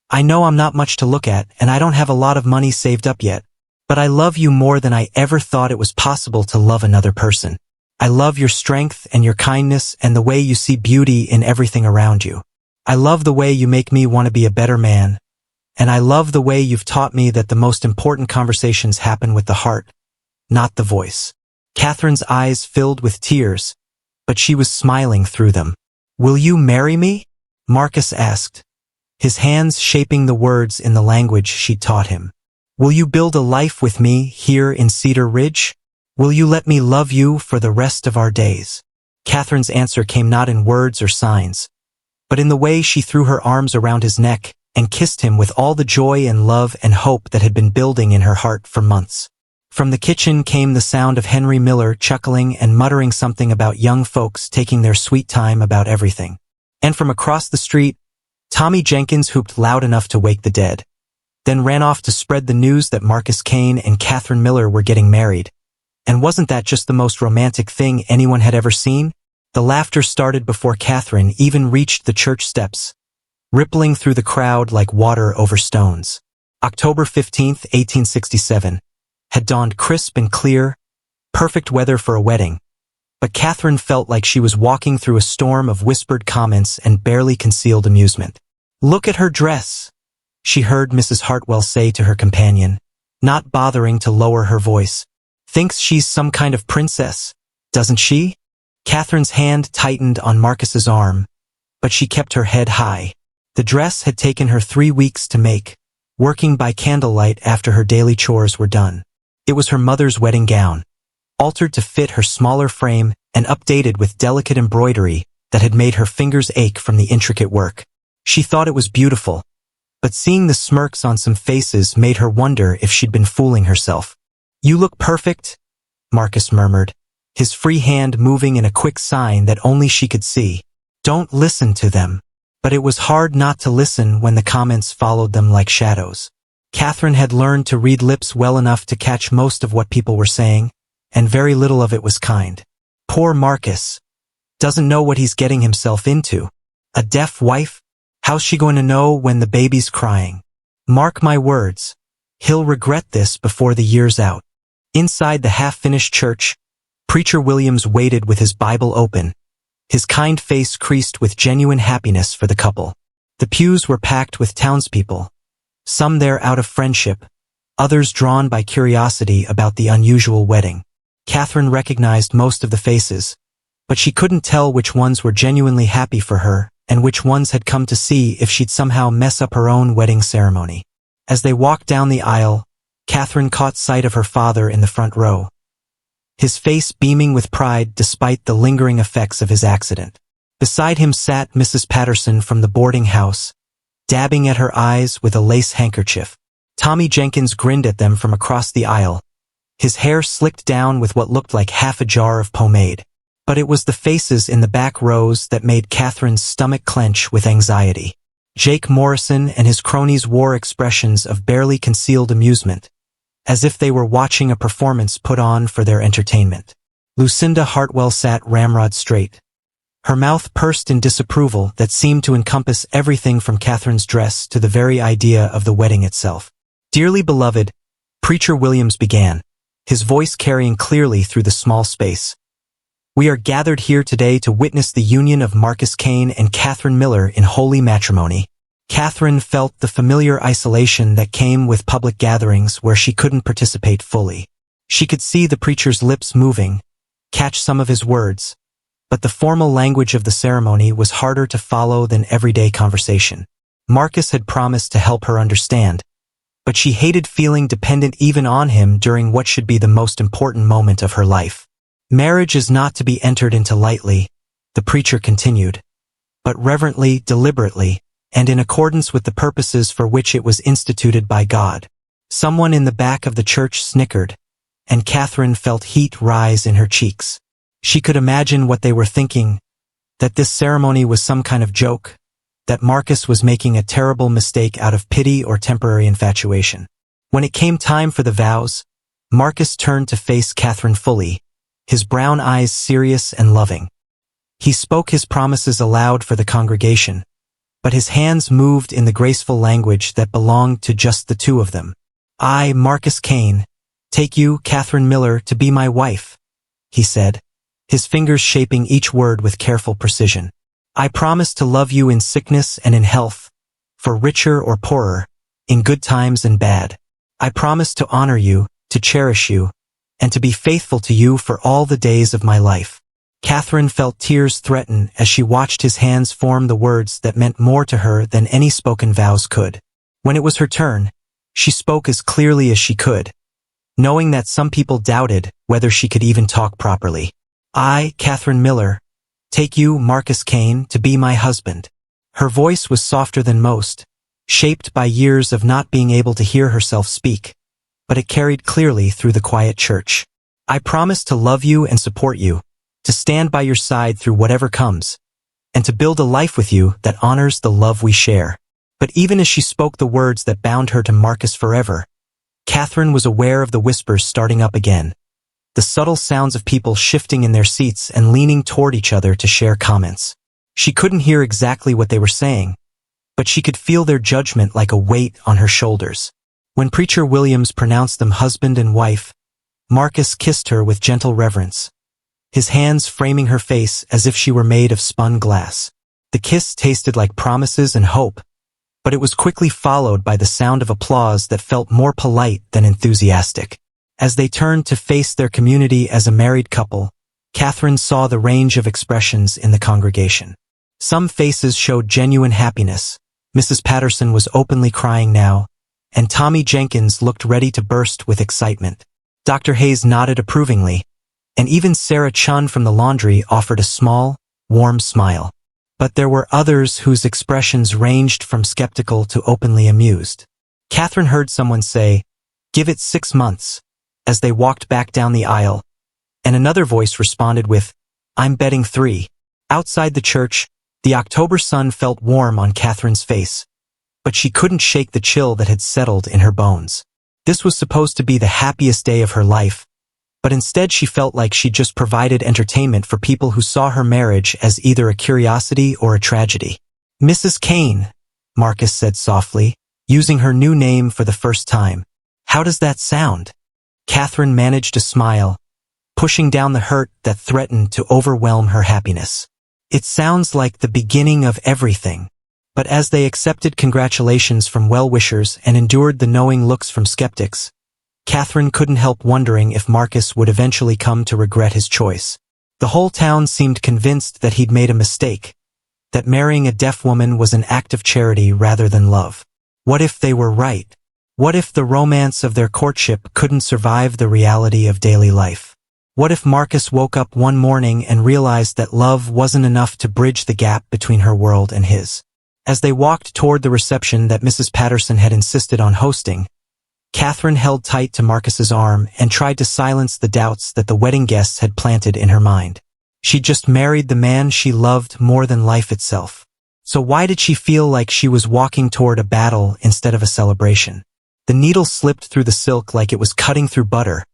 "I know I'm not much to look at, and I don't have a lot of money saved up yet, but I love you more than I ever thought it was possible to love another person. I love your strength and your kindness and the way you see beauty in everything around you. I love the way you make me want to be a better man, and I love the way you've taught me that the most important conversations happen with the heart, not the voice." Catherine's eyes filled with tears, but she was smiling through them. "Will you marry me?" Marcus asked, his hands shaping the words in the language she'd taught him. "Will you build a life with me here in Cedar Ridge? Will you let me love you for the rest of our days?" Catherine's answer came not in words or signs, but in the way she threw her arms around his neck and kissed him with all the joy and love and hope that had been building in her heart for months. From the kitchen came the sound of Henry Miller chuckling and muttering something about young folks taking their sweet time about everything. And from across the street, Tommy Jenkins whooped loud enough to wake the dead, then ran off to spread the news that Marcus Kane and Catherine Miller were getting married. And wasn't that just the most romantic thing anyone had ever seen? The laughter started before Catherine even reached the church steps, rippling through the crowd like water over stones. October 15th, 1867, had dawned crisp and clear, perfect weather for a wedding, but Catherine felt like she was walking through a storm of whispered comments and barely concealed amusement. "Look at her dress," she heard Mrs. Hartwell say to her companion, not bothering to lower her voice. "Thinks she's some kind of princess, doesn't she?" Catherine's hand tightened on Marcus's arm, but she kept her head high. The dress had taken her 3 weeks to make, working by candlelight after her daily chores were done. It was her mother's wedding gown, altered to fit her smaller frame and updated with delicate embroidery that had made her fingers ache from the intricate work. She thought it was beautiful, but seeing the smirks on some faces made her wonder if she'd been fooling herself. "You look perfect," Marcus murmured, his free hand moving in a quick sign that only she could see. "Don't listen to them." But it was hard not to listen when the comments followed them like shadows. Catherine had learned to read lips well enough to catch most of what people were saying, and very little of it was kind. Poor Marcus. Doesn't know what he's getting himself into. A deaf wife? How's she going to know when the baby's crying? Mark my words, he'll regret this before the year's out. Inside the half-finished church, Preacher Williams waited with his Bible open, his kind face creased with genuine happiness for the couple. The pews were packed with townspeople, some there out of friendship, others drawn by curiosity about the unusual wedding. Catherine recognized most of the faces, but she couldn't tell which ones were genuinely happy for her and which ones had come to see if she'd somehow mess up her own wedding ceremony. As they walked down the aisle, Catherine caught sight of her father in the front row, his face beaming with pride despite the lingering effects of his accident. Beside him sat Mrs. Patterson from the boarding house, dabbing at her eyes with a lace handkerchief. Tommy Jenkins grinned at them from across the aisle, his hair slicked down with what looked like half a jar of pomade. But it was the faces in the back rows that made Catherine's stomach clench with anxiety. Jake Morrison and his cronies wore expressions of barely concealed amusement, as if they were watching a performance put on for their entertainment. Lucinda Hartwell sat ramrod straight, her mouth pursed in disapproval that seemed to encompass everything from Catherine's dress to the very idea of the wedding itself. "Dearly beloved," Preacher Williams began, his voice carrying clearly through the small space. "We are gathered here today to witness the union of Marcus Kane and Catherine Miller in holy matrimony." Catherine felt the familiar isolation that came with public gatherings where she couldn't participate fully. She could see the preacher's lips moving, catch some of his words, but the formal language of the ceremony was harder to follow than everyday conversation. Marcus had promised to help her understand, but she hated feeling dependent even on him during what should be the most important moment of her life. Marriage is not to be entered into lightly, the preacher continued, but reverently, deliberately, and in accordance with the purposes for which it was instituted by God. Someone in the back of the church snickered, and Catherine felt heat rise in her cheeks. She could imagine what they were thinking, that this ceremony was some kind of joke, that Marcus was making a terrible mistake out of pity or temporary infatuation. When it came time for the vows, Marcus turned to face Catherine fully, his brown eyes serious and loving. He spoke his promises aloud for the congregation, but his hands moved in the graceful language that belonged to just the two of them. I, Marcus Kane, take you, Catherine Miller, to be my wife, he said, his fingers shaping each word with careful precision. I promise to love you in sickness and in health, for richer or poorer, in good times and bad. I promise to honor you, to cherish you, and to be faithful to you for all the days of my life. Catherine felt tears threaten as she watched his hands form the words that meant more to her than any spoken vows could. When it was her turn, she spoke as clearly as she could, knowing that some people doubted whether she could even talk properly. I, Catherine Miller, take you, Marcus Kane, to be my husband. Her voice was softer than most, shaped by years of not being able to hear herself speak, but it carried clearly through the quiet church. I promise to love you and support you, to stand by your side through whatever comes, and to build a life with you that honors the love we share. But even as she spoke the words that bound her to Marcus forever, Catherine was aware of the whispers starting up again, the subtle sounds of people shifting in their seats and leaning toward each other to share comments. She couldn't hear exactly what they were saying, but she could feel their judgment like a weight on her shoulders. When Preacher Williams pronounced them husband and wife, Marcus kissed her with gentle reverence, his hands framing her face as if she were made of spun glass. The kiss tasted like promises and hope, but it was quickly followed by the sound of applause that felt more polite than enthusiastic. As they turned to face their community as a married couple, Catherine saw the range of expressions in the congregation. Some faces showed genuine happiness. Mrs. Patterson was openly crying now, and Tommy Jenkins looked ready to burst with excitement. Dr. Hayes nodded approvingly, and even Sarah Chun from the laundry offered a small, warm smile. But there were others whose expressions ranged from skeptical to openly amused. Catherine heard someone say, "Give it 6 months," as they walked back down the aisle, and another voice responded with, "I'm betting 3. Outside the church, the October sun felt warm on Catherine's face, but she couldn't shake the chill that had settled in her bones. This was supposed to be the happiest day of her life, but instead she felt like she'd just provided entertainment for people who saw her marriage as either a curiosity or a tragedy. "Mrs. Kane," Marcus said softly, using her new name for the first time. "How does that sound?" Catherine managed a smile, pushing down the hurt that threatened to overwhelm her happiness. "It sounds like the beginning of everything." But as they accepted congratulations from well-wishers and endured the knowing looks from skeptics, Catherine couldn't help wondering if Marcus would eventually come to regret his choice. The whole town seemed convinced that he'd made a mistake, that marrying a deaf woman was an act of charity rather than love. What if they were right? What if the romance of their courtship couldn't survive the reality of daily life? What if Marcus woke up one morning and realized that love wasn't enough to bridge the gap between her world and his? As they walked toward the reception that Mrs. Patterson had insisted on hosting, Catherine held tight to Marcus's arm and tried to silence the doubts that the wedding guests had planted in her mind. She'd just married the man she loved more than life itself. So why did she feel like she was walking toward a battle instead of a celebration? The needle slipped through the silk like it was cutting through butter,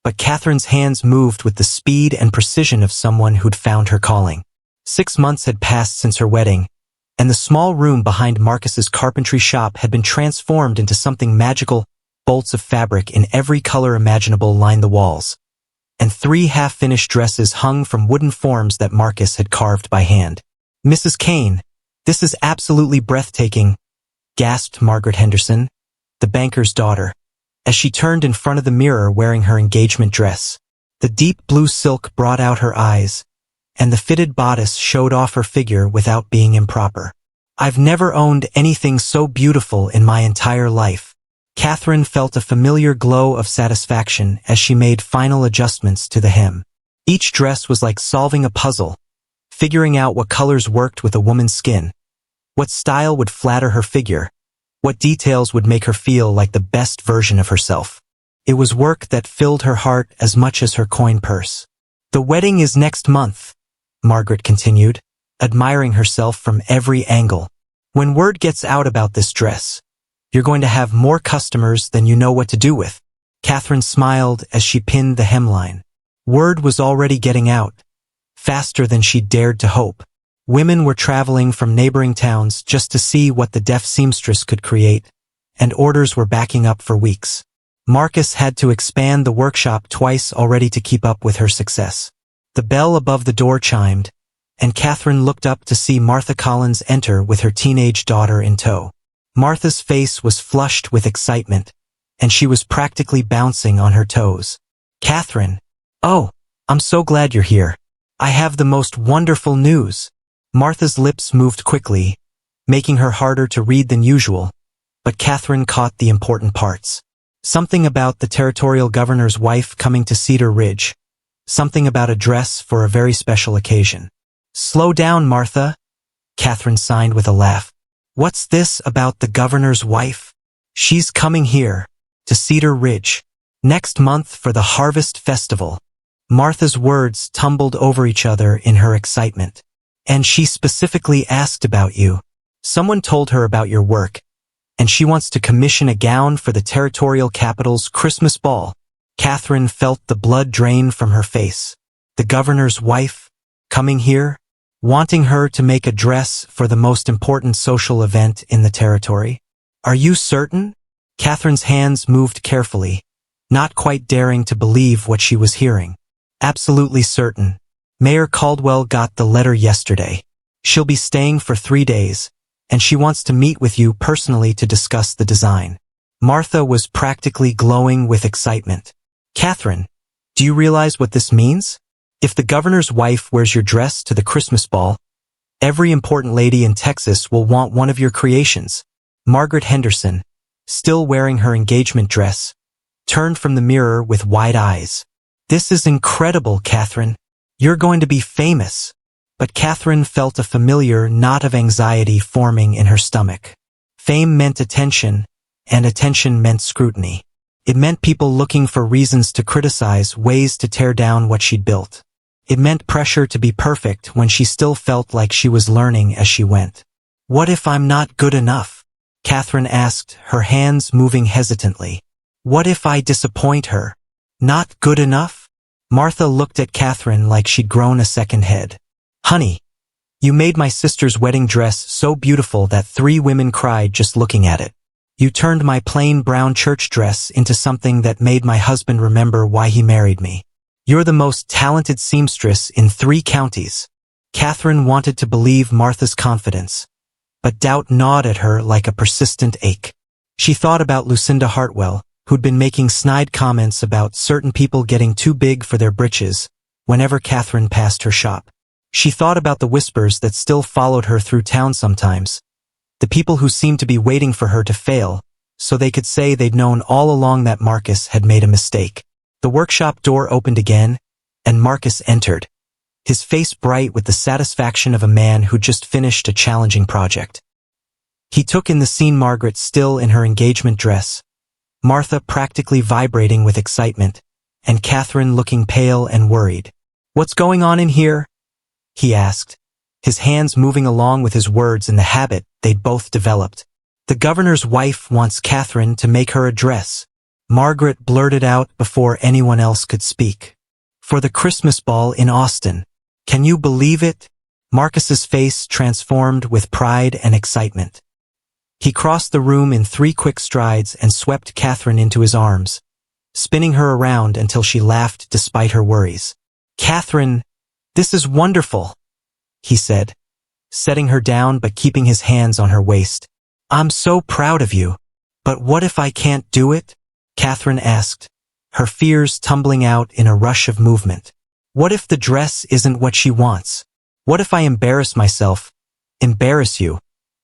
but Catherine's hands moved with the speed and precision of someone who'd found her calling. 6 months had passed since her wedding, and the small room behind Marcus's carpentry shop had been transformed into something magical. Bolts of fabric in every color imaginable lined the walls, and 3 half-finished dresses hung from wooden forms that Marcus had carved by hand. "Mrs. Kane, this is absolutely breathtaking," gasped Margaret Henderson, the banker's daughter, as she turned in front of the mirror wearing her engagement dress. The deep blue silk brought out her eyes, and the fitted bodice showed off her figure without being improper. I've never owned anything so beautiful in my entire life. Catherine felt a familiar glow of satisfaction as she made final adjustments to the hem. Each dress was like solving a puzzle, figuring out what colors worked with a woman's skin, what style would flatter her figure, what details would make her feel like the best version of herself. It was work that filled her heart as much as her coin purse. The wedding is next month, Margaret continued, admiring herself from every angle. When word gets out about this dress, you're going to have more customers than you know what to do with. Catherine smiled as she pinned the hemline. Word was already getting out, faster than she'd dared to hope. Women were traveling from neighboring towns just to see what the deaf seamstress could create, and orders were backing up for weeks. Marcus had to expand the workshop twice already to keep up with her success. The bell above the door chimed, and Catherine looked up to see Martha Collins enter with her teenage daughter in tow. Martha's face was flushed with excitement, and she was practically bouncing on her toes. Catherine, oh, I'm so glad you're here. I have the most wonderful news. Martha's lips moved quickly, making her harder to read than usual, but Catherine caught the important parts. Something about the territorial governor's wife coming to Cedar Ridge. Something about a dress for a very special occasion. Slow down, Martha, Catherine signed with a laugh. What's this about the governor's wife? She's coming here, to Cedar Ridge, next month for the Harvest Festival. Martha's words tumbled over each other in her excitement. And she specifically asked about you. Someone told her about your work, and she wants to commission a gown for the territorial capital's Christmas ball. Catherine felt the blood drain from her face. The governor's wife, coming here, wanting her to make a dress for the most important social event in the territory. Are you certain? Catherine's hands moved carefully, not quite daring to believe what she was hearing. Absolutely certain. Mayor Caldwell got the letter yesterday. She'll be staying for 3 days, and she wants to meet with you personally to discuss the design. Martha was practically glowing with excitement. Catherine, do you realize what this means? If the governor's wife wears your dress to the Christmas ball, every important lady in Texas will want one of your creations. Margaret Henderson, still wearing her engagement dress, turned from the mirror with wide eyes. This is incredible, Catherine. You're going to be famous. But Catherine felt a familiar knot of anxiety forming in her stomach. Fame meant attention, and attention meant scrutiny. It meant people looking for reasons to criticize, ways to tear down what she'd built. It meant pressure to be perfect when she still felt like she was learning as she went. What if I'm not good enough? Catherine asked, her hands moving hesitantly. What if I disappoint her? Not good enough? Martha looked at Catherine like she'd grown a second head. Honey, you made my sister's wedding dress so beautiful that 3 women cried just looking at it. You turned my plain brown church dress into something that made my husband remember why he married me. You're the most talented seamstress in 3 counties. Catherine wanted to believe Martha's confidence, but doubt gnawed at her like a persistent ache. She thought about Lucinda Hartwell, who'd been making snide comments about certain people getting too big for their britches whenever Catherine passed her shop. She thought about the whispers that still followed her through town sometimes, the people who seemed to be waiting for her to fail so they could say they'd known all along that Marcus had made a mistake. The workshop door opened again, and Marcus entered, his face bright with the satisfaction of a man who just finished a challenging project. He took in the scene, Margaret still in her engagement dress, Martha practically vibrating with excitement, and Catherine looking pale and worried. What's going on in here? He asked, his hands moving along with his words in the habit they'd both developed. The governor's wife wants Catherine to make her a dress, Margaret blurted out before anyone else could speak. For the Christmas ball in Austin. Can you believe it? Marcus's face transformed with pride and excitement. He crossed the room in 3 quick strides and swept Catherine into his arms, spinning her around until she laughed despite her worries. Catherine, this is wonderful, he said, setting her down but keeping his hands on her waist. I'm so proud of you. But what if I can't do it? Catherine asked, her fears tumbling out in a rush of movement. What if the dress isn't what she wants? What if I embarrass myself, embarrass you,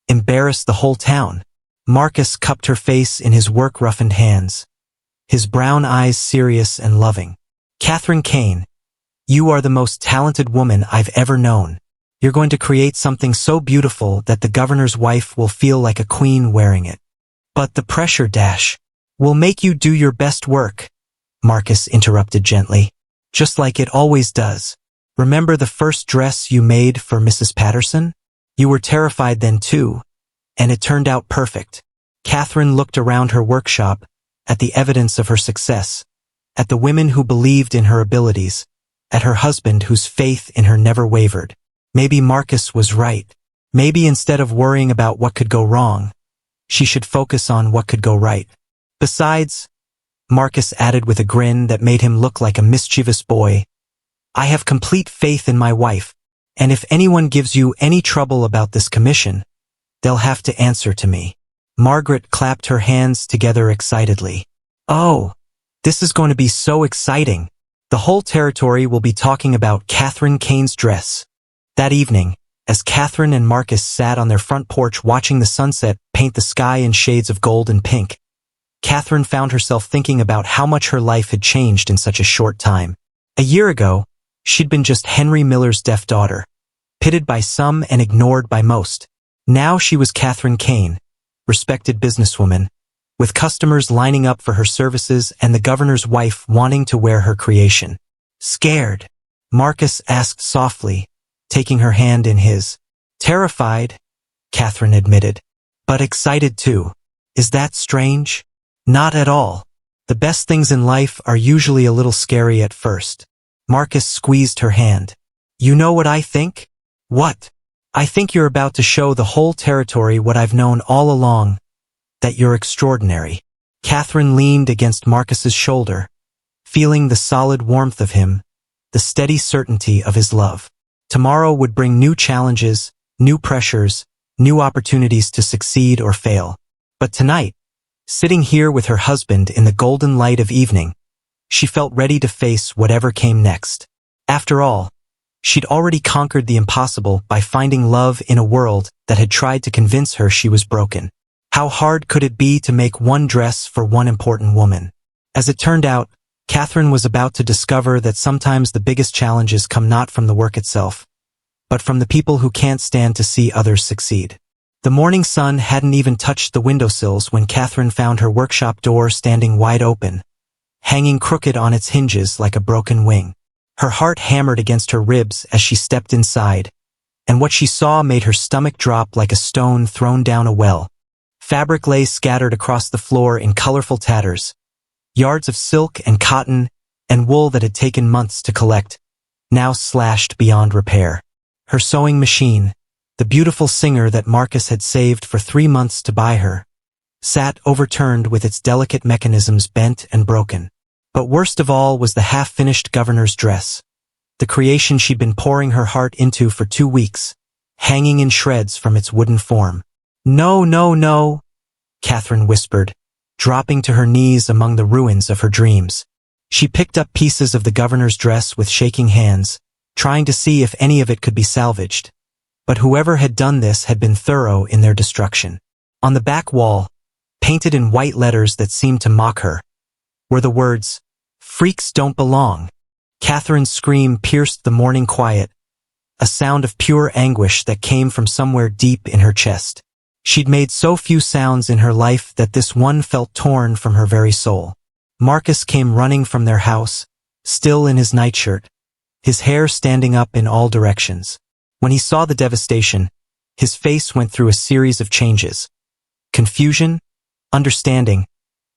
embarrass the whole town? Marcus cupped her face in his work-roughened hands, his brown eyes serious and loving. Catherine Kane, you are the most talented woman I've ever known. You're going to create something so beautiful that the governor's wife will feel like a queen wearing it. But the pressure will make you do your best work, Marcus interrupted gently, just like it always does. Remember the first dress you made for Mrs. Patterson? You were terrified then too, and it turned out perfect. Catherine looked around her workshop, at the evidence of her success, at the women who believed in her abilities, at her husband whose faith in her never wavered. Maybe Marcus was right. Maybe instead of worrying about what could go wrong, she should focus on what could go right. Besides, Marcus added with a grin that made him look like a mischievous boy, I have complete faith in my wife, and if anyone gives you any trouble about this commission, they'll have to answer to me. Margaret clapped her hands together excitedly. Oh, this is going to be so exciting. The whole territory will be talking about Catherine Kane's dress. That evening, as Catherine and Marcus sat on their front porch watching the sunset paint the sky in shades of gold and pink, Catherine found herself thinking about how much her life had changed in such a short time. A year ago, she'd been just Henry Miller's deaf daughter, pitied by some and ignored by most. Now she was Catherine Kane, respected businesswoman, with customers lining up for her services and the governor's wife wanting to wear her creation. Scared? Marcus asked softly, taking her hand in his. Terrified, Catherine admitted, but excited too. Is that strange? Not at all. The best things in life are usually a little scary at first. Marcus squeezed her hand. You know what I think? What? I think you're about to show the whole territory what I've known all along, that you're extraordinary. Catherine leaned against Marcus's shoulder, feeling the solid warmth of him, the steady certainty of his love. Tomorrow would bring new challenges, new pressures, new opportunities to succeed or fail. But tonight, sitting here with her husband in the golden light of evening, she felt ready to face whatever came next. After all, she'd already conquered the impossible by finding love in a world that had tried to convince her she was broken. How hard could it be to make one dress for one important woman? As it turned out, Catherine was about to discover that sometimes the biggest challenges come not from the work itself, but from the people who can't stand to see others succeed. The morning sun hadn't even touched the windowsills when Catherine found her workshop door standing wide open, hanging crooked on its hinges like a broken wing. Her heart hammered against her ribs as she stepped inside, and what she saw made her stomach drop like a stone thrown down a well. Fabric lay scattered across the floor in colorful tatters, yards of silk and cotton and wool that had taken months to collect, now slashed beyond repair. Her sewing machine, the beautiful singer that Marcus had saved for 3 months to buy her, sat overturned with its delicate mechanisms bent and broken. But worst of all was the half-finished governor's dress, the creation she'd been pouring her heart into for 2 weeks, hanging in shreds from its wooden form. No, no, no, Catherine whispered, dropping to her knees among the ruins of her dreams. She picked up pieces of the governor's dress with shaking hands, trying to see if any of it could be salvaged. But whoever had done this had been thorough in their destruction. On the back wall, painted in white letters that seemed to mock her, were the words, "Freaks don't belong." Catherine's scream pierced the morning quiet, a sound of pure anguish that came from somewhere deep in her chest. She'd made so few sounds in her life that this one felt torn from her very soul. Marcus came running from their house, still in his nightshirt, his hair standing up in all directions. When he saw the devastation, his face went through a series of changes. Confusion, understanding,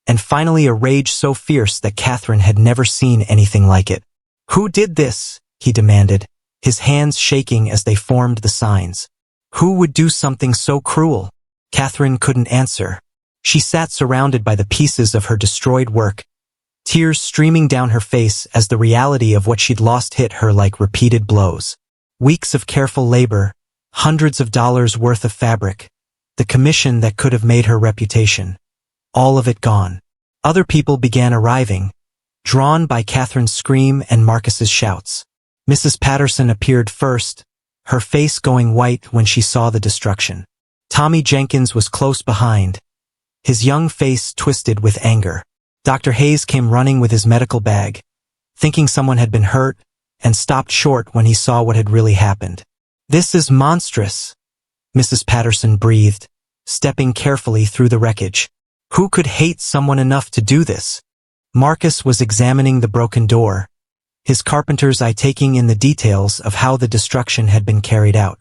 and finally a rage so fierce that Catherine had never seen anything like it. Who did this? He demanded, his hands shaking as they formed the signs. Who would do something so cruel? Catherine couldn't answer. She sat surrounded by the pieces of her destroyed work, tears streaming down her face as the reality of what she'd lost hit her like repeated blows. Weeks of careful labor, hundreds of dollars worth of fabric, the commission that could have made her reputation. All of it gone. Other people began arriving, drawn by Catherine's scream and Marcus's shouts. Mrs. Patterson appeared first, her face going white when she saw the destruction. Tommy Jenkins was close behind, his young face twisted with anger. Dr. Hayes came running with his medical bag, thinking someone had been hurt, and stopped short when he saw what had really happened. "This is monstrous," Mrs. Patterson breathed, stepping carefully through the wreckage. Who could hate someone enough to do this? Marcus was examining the broken door, his carpenter's eye taking in the details of how the destruction had been carried out.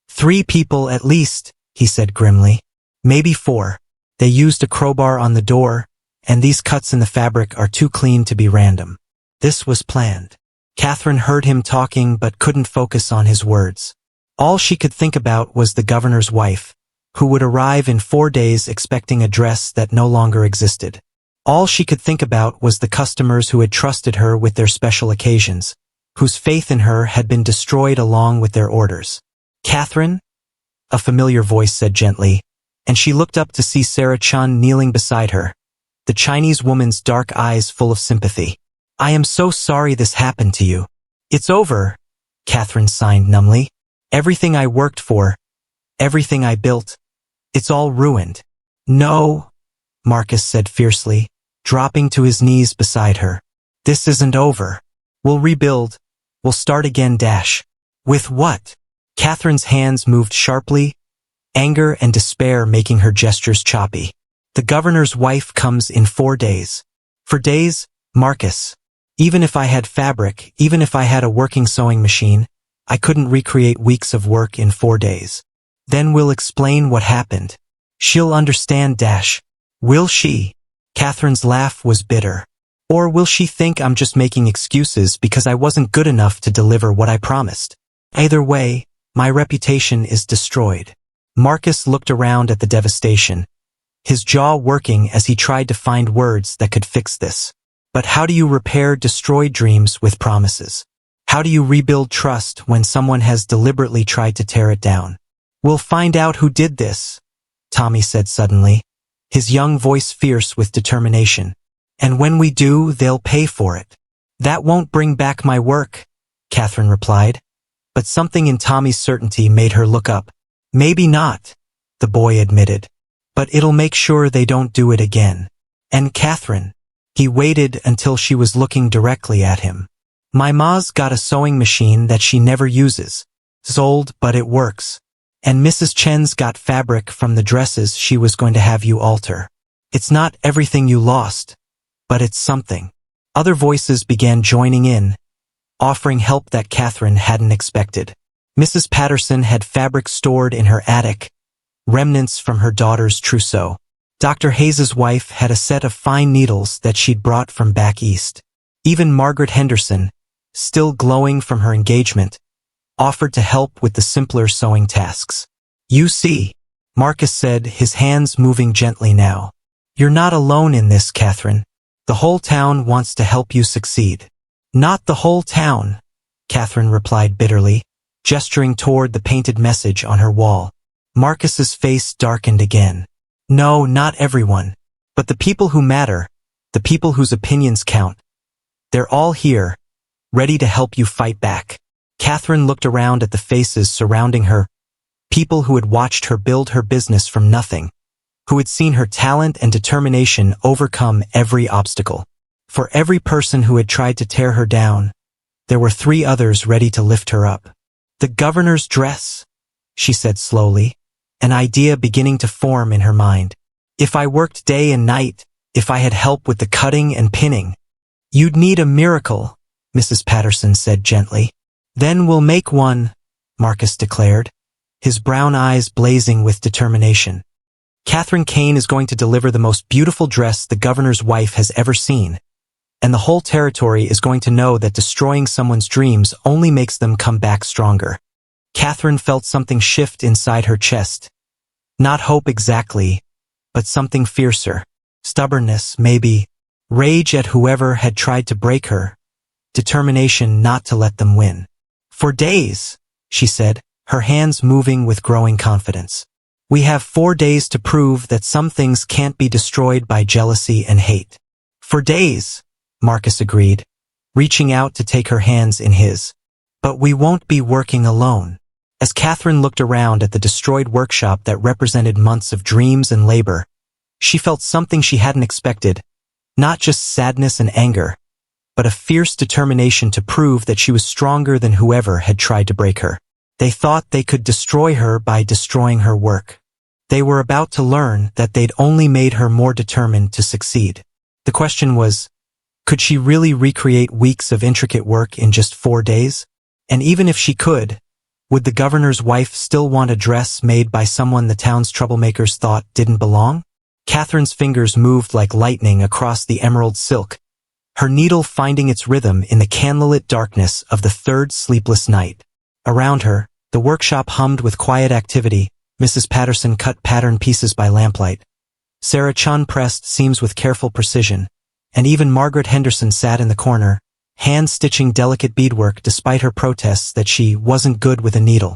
3 people at least, he said grimly. Maybe 4. They used a crowbar on the door, and these cuts in the fabric are too clean to be random. This was planned. Catherine heard him talking but couldn't focus on his words. All she could think about was the governor's wife, who would arrive in 4 days expecting a dress that no longer existed. All she could think about was the customers who had trusted her with their special occasions, whose faith in her had been destroyed along with their orders. "Catherine?" a familiar voice said gently, and she looked up to see Sarah Chun kneeling beside her, the Chinese woman's dark eyes full of sympathy. "I am so sorry this happened to you." "It's over," Catherine signed numbly. "Everything I worked for, everything I built, it's all ruined." "No," Marcus said fiercely, dropping to his knees beside her. "This isn't over. We'll rebuild. We'll start again. With what?" Catherine's hands moved sharply, anger and despair making her gestures choppy. "The governor's wife comes in 4 days. For days, Marcus. Even if I had fabric, even if I had a working sewing machine, I couldn't recreate weeks of work in 4 days. Then we'll explain what happened. She'll understand. Will she?" Catherine's laugh was bitter. "Or will she think I'm just making excuses because I wasn't good enough to deliver what I promised? Either way, my reputation is destroyed." Marcus looked around at the devastation, his jaw working as he tried to find words that could fix this. But how do you repair destroyed dreams with promises? How do you rebuild trust when someone has deliberately tried to tear it down? "We'll find out who did this," Tommy said suddenly, his young voice fierce with determination. "And when we do, they'll pay for it." "That won't bring back my work," Catherine replied. But something in Tommy's certainty made her look up. "Maybe not," the boy admitted. "But it'll make sure they don't do it again." "And Catherine?" He waited until she was looking directly at him. "My ma's got a sewing machine that she never uses. It's old, but it works. And Mrs. Chen's got fabric from the dresses she was going to have you alter. It's not everything you lost, but it's something." Other voices began joining in, offering help that Catherine hadn't expected. Mrs. Patterson had fabric stored in her attic, remnants from her daughter's trousseau. Dr. Hayes's wife had a set of fine needles that she'd brought from back east. Even Margaret Henderson, still glowing from her engagement, offered to help with the simpler sewing tasks. "You see," Marcus said, his hands moving gently now. "You're not alone in this, Catherine. The whole town wants to help you succeed." "Not the whole town," Catherine replied bitterly, gesturing toward the painted message on her wall. Marcus's face darkened again. "No, not everyone. But the people who matter, the people whose opinions count. They're all here, ready to help you fight back." Catherine looked around at the faces surrounding her, people who had watched her build her business from nothing, who had seen her talent and determination overcome every obstacle. For every person who had tried to tear her down, there were 3 others ready to lift her up. "The governor's dress," she said slowly, an idea beginning to form in her mind. "If I worked day and night, if I had help with the cutting and pinning." "You'd need a miracle," Mrs. Patterson said gently. "Then we'll make one," Marcus declared, his brown eyes blazing with determination. "Catherine Kane is going to deliver the most beautiful dress the governor's wife has ever seen, and the whole territory is going to know that destroying someone's dreams only makes them come back stronger." Catherine felt something shift inside her chest. Not hope exactly, but something fiercer. Stubbornness, maybe. Rage at whoever had tried to break her. Determination not to let them win. "For days," she said, her hands moving with growing confidence. "We have 4 days to prove that some things can't be destroyed by jealousy and hate." For days, Marcus agreed, reaching out to take her hands in his. But we won't be working alone. As Catherine looked around at the destroyed workshop that represented months of dreams and labor, she felt something she hadn't expected, not just sadness and anger, but a fierce determination to prove that she was stronger than whoever had tried to break her. They thought they could destroy her by destroying her work. They were about to learn that they'd only made her more determined to succeed. The question was, could she really recreate weeks of intricate work in just 4 days? And even if she could, would the governor's wife still want a dress made by someone the town's troublemakers thought didn't belong? Catherine's fingers moved like lightning across the emerald silk, her needle finding its rhythm in the candlelit darkness of the third sleepless night. Around her, the workshop hummed with quiet activity. Mrs. Patterson cut pattern pieces by lamplight. Sarah Chun pressed seams with careful precision, and even Margaret Henderson sat in the corner, hand-stitching delicate beadwork despite her protests that she wasn't good with a needle.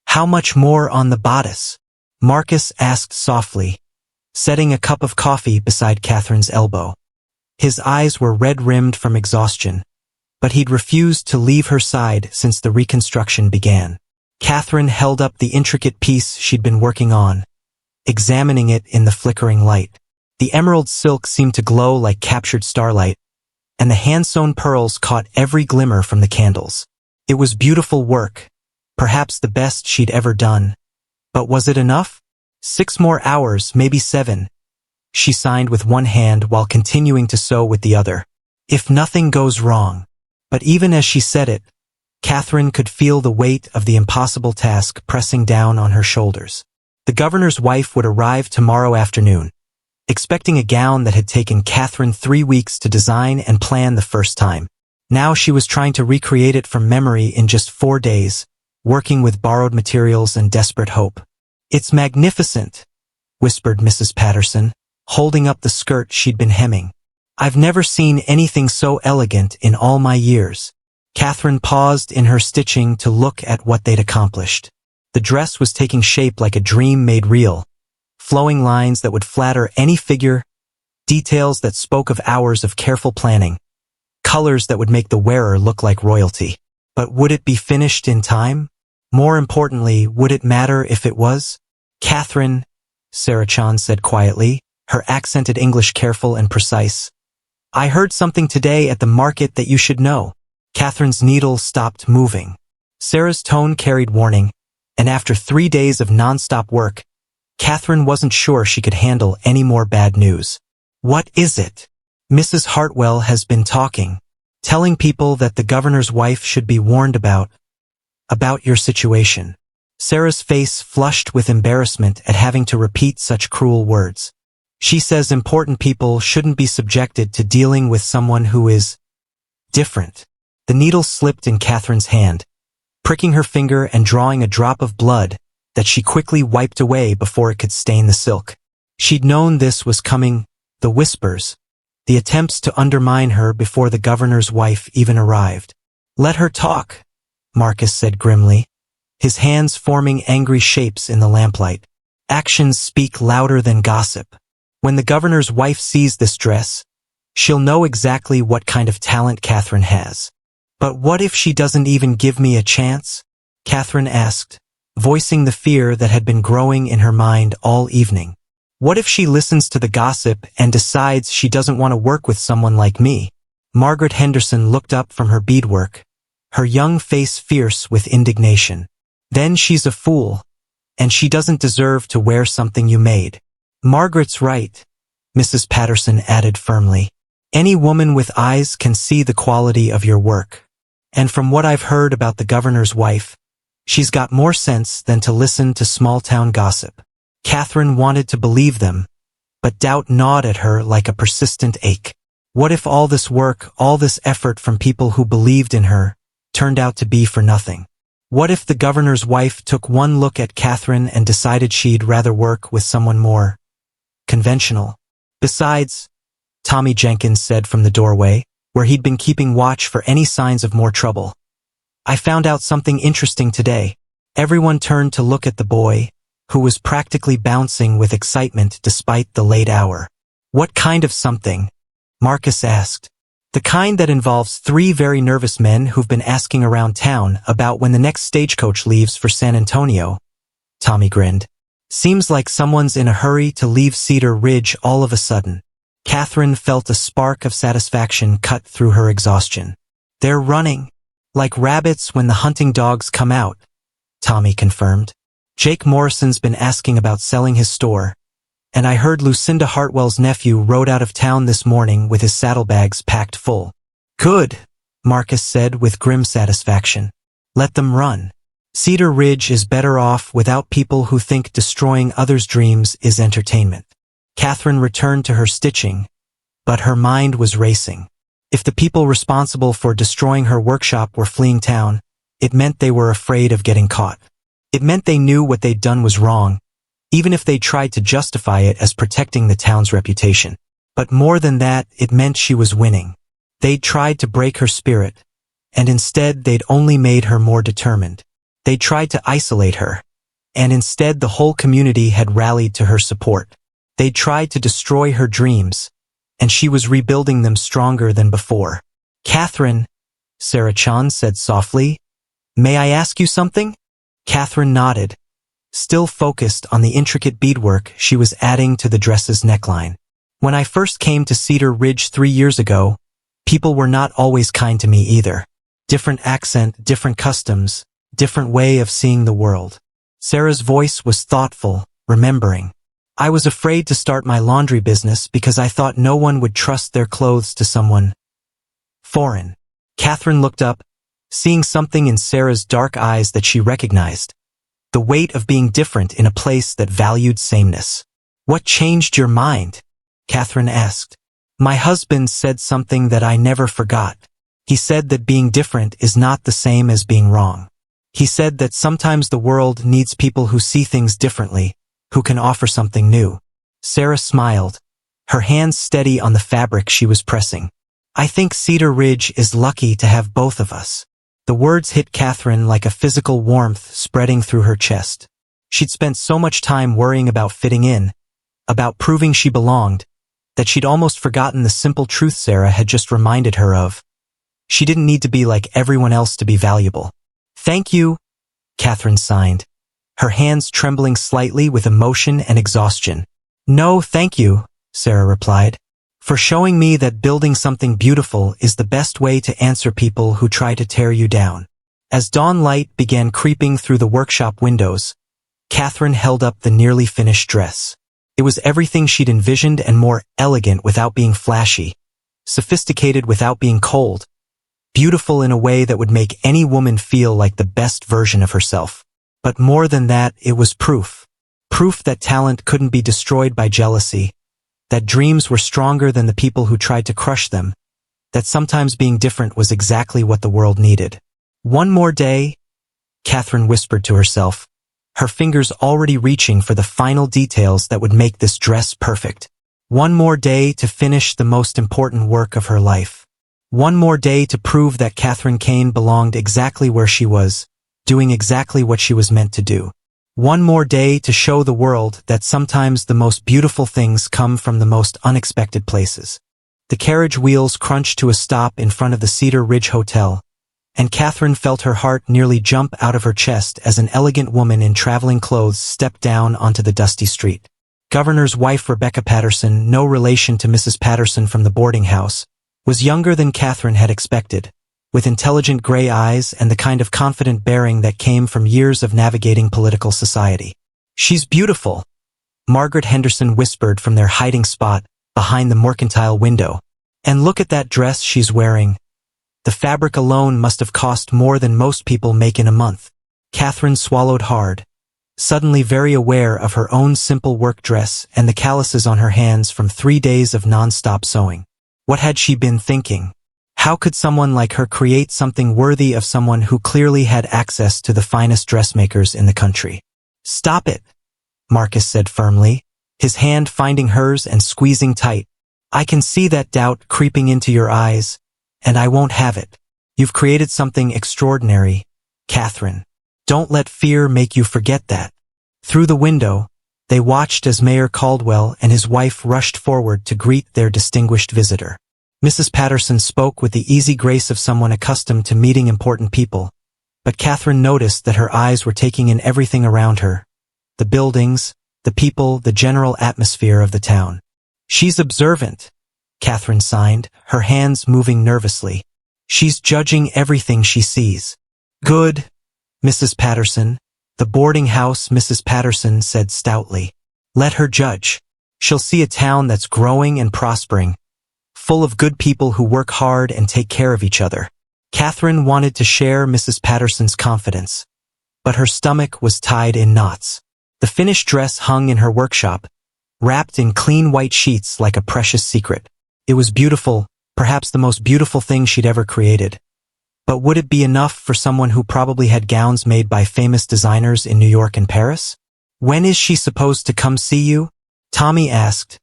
How much more on the bodice? Marcus asked softly, setting a cup of coffee beside Catherine's elbow. His eyes were red-rimmed from exhaustion, but he'd refused to leave her side since the reconstruction began. Catherine held up the intricate piece she'd been working on, examining it in the flickering light. The emerald silk seemed to glow like captured starlight, and the hand-sewn pearls caught every glimmer from the candles. It was beautiful work, perhaps the best she'd ever done. But was it enough? 6 more hours, maybe 7. She signed with one hand while continuing to sew with the other. If nothing goes wrong. But even as she said it, Catherine could feel the weight of the impossible task pressing down on her shoulders. The governor's wife would arrive tomorrow afternoon, expecting a gown that had taken Catherine 3 weeks to design and plan the first time. Now she was trying to recreate it from memory in just 4 days, working with borrowed materials and desperate hope. "It's magnificent," whispered Mrs. Patterson, holding up the skirt she'd been hemming. "I've never seen anything so elegant in all my years." Catherine paused in her stitching to look at what they'd accomplished. The dress was taking shape like a dream made real, flowing lines that would flatter any figure, details that spoke of hours of careful planning, colors that would make the wearer look like royalty. But would it be finished in time? More importantly, would it matter if it was? "Catherine," Sarah Chun said quietly, her accented English careful and precise. "I heard something today at the market that you should know." Catherine's needle stopped moving. Sarah's tone carried warning, and after 3 days of non-stop work, Catherine wasn't sure she could handle any more bad news. "What is it?" "Mrs. Hartwell has been talking, telling people that the governor's wife should be warned about your situation." Sarah's face flushed with embarrassment at having to repeat such cruel words. "She says important people shouldn't be subjected to dealing with someone who is different." The needle slipped in Catherine's hand, pricking her finger and drawing a drop of blood that she quickly wiped away before it could stain the silk. She'd known this was coming, the whispers, the attempts to undermine her before the governor's wife even arrived. "Let her talk," Marcus said grimly, his hands forming angry shapes in the lamplight. "Actions speak louder than gossip. When the governor's wife sees this dress, she'll know exactly what kind of talent Catherine has." "But what if she doesn't even give me a chance?" Catherine asked, voicing the fear that had been growing in her mind all evening. "What if she listens to the gossip and decides she doesn't want to work with someone like me?" Margaret Henderson looked up from her beadwork, her young face fierce with indignation. "Then she's a fool, and she doesn't deserve to wear something you made." "Margaret's right," Mrs. Patterson added firmly. "Any woman with eyes can see the quality of your work. And from what I've heard about the governor's wife, she's got more sense than to listen to small-town gossip." Catherine wanted to believe them, but doubt gnawed at her like a persistent ache. What if all this work, all this effort from people who believed in her, turned out to be for nothing? What if the governor's wife took one look at Catherine and decided she'd rather work with someone more conventional? "Besides," Tommy Jenkins said from the doorway, where he'd been keeping watch for any signs of more trouble, "I found out something interesting today." Everyone turned to look at the boy, who was practically bouncing with excitement despite the late hour. "What kind of something?" Marcus asked. The kind that involves 3 very nervous men who've been asking around town about when the next stagecoach leaves for San Antonio. Tommy grinned. Seems like someone's in a hurry to leave Cedar Ridge all of a sudden. Catherine felt a spark of satisfaction cut through her exhaustion. They're running. Like rabbits when the hunting dogs come out, Tommy confirmed. Jake Morrison's been asking about selling his store, and I heard Lucinda Hartwell's nephew rode out of town this morning with his saddlebags packed full. Good, Marcus said with grim satisfaction. Let them run. Cedar Ridge is better off without people who think destroying others' dreams is entertainment. Catherine returned to her stitching, but her mind was racing. If the people responsible for destroying her workshop were fleeing town, it meant they were afraid of getting caught. It meant they knew what they'd done was wrong, even if they tried to justify it as protecting the town's reputation. But more than that, it meant she was winning. They'd tried to break her spirit, and instead they'd only made her more determined. They tried to isolate her, and instead the whole community had rallied to her support. They tried to destroy her dreams, and she was rebuilding them stronger than before. Catherine, Sarah Chan said softly, may I ask you something? Catherine nodded, still focused on the intricate beadwork she was adding to the dress's neckline. When I first came to Cedar Ridge 3 years ago, people were not always kind to me either. Different accent, different customs, different way of seeing the world. Sarah's voice was thoughtful, remembering. I was afraid to start my laundry business because I thought no one would trust their clothes to someone foreign. Catherine looked up, seeing something in Sarah's dark eyes that she recognized. The weight of being different in a place that valued sameness. What changed your mind? Catherine asked. My husband said something that I never forgot. He said that being different is not the same as being wrong. He said that sometimes the world needs people who see things differently, who can offer something new. Sarah smiled, her hands steady on the fabric she was pressing. I think Cedar Ridge is lucky to have both of us. The words hit Catherine like a physical warmth spreading through her chest. She'd spent so much time worrying about fitting in, about proving she belonged, that she'd almost forgotten the simple truth Sarah had just reminded her of. She didn't need to be like everyone else to be valuable. Thank you, Catherine signed, her hands trembling slightly with emotion and exhaustion. No, thank you, Sarah replied, for showing me that building something beautiful is the best way to answer people who try to tear you down. As dawn light began creeping through the workshop windows, Catherine held up the nearly finished dress. It was everything she'd envisioned and more elegant without being flashy, sophisticated without being cold, beautiful in a way that would make any woman feel like the best version of herself. But more than that, it was proof. Proof that talent couldn't be destroyed by jealousy, that dreams were stronger than the people who tried to crush them, that sometimes being different was exactly what the world needed. One more day, Catherine whispered to herself, her fingers already reaching for the final details that would make this dress perfect. One more day to finish the most important work of her life. One more day to prove that Catherine Kane belonged exactly where she was, doing exactly what she was meant to do. One more day to show the world that sometimes the most beautiful things come from the most unexpected places. The carriage wheels crunched to a stop in front of the Cedar Ridge Hotel, and Catherine felt her heart nearly jump out of her chest as an elegant woman in traveling clothes stepped down onto the dusty street. Governor's wife Rebecca Patterson, no relation to Mrs. Patterson from the boarding house, was younger than Catherine had expected, with intelligent gray eyes and the kind of confident bearing that came from years of navigating political society. She's beautiful, Margaret Henderson whispered from their hiding spot behind the mercantile window. And look at that dress she's wearing. The fabric alone must have cost more than most people make in a month. Catherine swallowed hard, suddenly very aware of her own simple work dress and the calluses on her hands from 3 days of non-stop sewing. What had she been thinking? How could someone like her create something worthy of someone who clearly had access to the finest dressmakers in the country? Stop it, Marcus said firmly, his hand finding hers and squeezing tight. I can see that doubt creeping into your eyes, and I won't have it. You've created something extraordinary, Catherine. Don't let fear make you forget that. Through the window, they watched as Mayor Caldwell and his wife rushed forward to greet their distinguished visitor. Mrs. Patterson spoke with the easy grace of someone accustomed to meeting important people, but Catherine noticed that her eyes were taking in everything around her. The buildings, the people, the general atmosphere of the town. She's observant, Catherine signed, her hands moving nervously. She's judging everything she sees. Good, Mrs. Patterson. The boarding house, Mrs. Patterson said stoutly. Let her judge. She'll see a town that's growing and prospering, full of good people who work hard and take care of each other. Catherine wanted to share Mrs. Patterson's confidence, but her stomach was tied in knots. The finished dress hung in her workshop, wrapped in clean white sheets like a precious secret. It was beautiful, perhaps the most beautiful thing she'd ever created. But would it be enough for someone who probably had gowns made by famous designers in New York and Paris? When is she supposed to come see you? Tommy asked,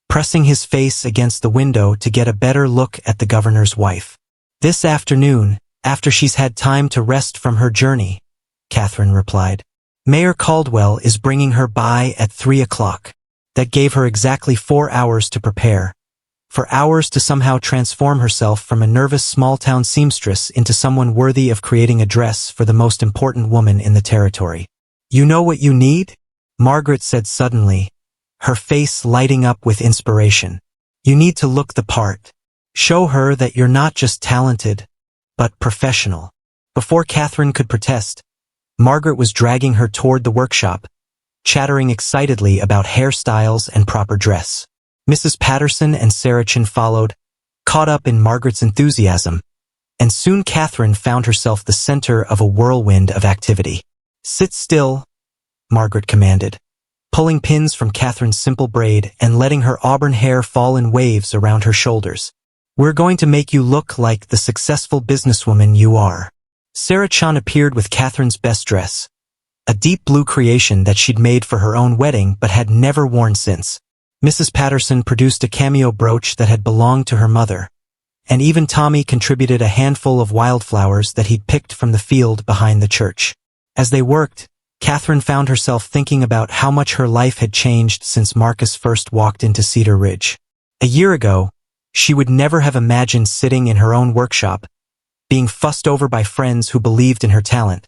pressing his face against the window to get a better look at the governor's wife. This afternoon, after she's had time to rest from her journey, Catherine replied. Mayor Caldwell is bringing her by at 3 o'clock. That gave her exactly 4 hours to prepare. 4 hours to somehow transform herself from a nervous small-town seamstress into someone worthy of creating a dress for the most important woman in the territory. You know what you need? Margaret said suddenly, her face lighting up with inspiration. You need to look the part. Show her that you're not just talented, but professional. Before Catherine could protest, Margaret was dragging her toward the workshop, chattering excitedly about hairstyles and proper dress. Mrs. Patterson and Saracen followed, caught up in Margaret's enthusiasm, and soon Catherine found herself the center of a whirlwind of activity. Sit still, Margaret commanded, pulling pins from Catherine's simple braid and letting her auburn hair fall in waves around her shoulders. We're going to make you look like the successful businesswoman you are. Saracen appeared with Catherine's best dress, a deep blue creation that she'd made for her own wedding but had never worn since. Mrs. Patterson produced a cameo brooch that had belonged to her mother, and even Tommy contributed a handful of wildflowers that he'd picked from the field behind the church. As they worked, Catherine found herself thinking about how much her life had changed since Marcus first walked into Cedar Ridge. A year ago, she would never have imagined sitting in her own workshop, being fussed over by friends who believed in her talent,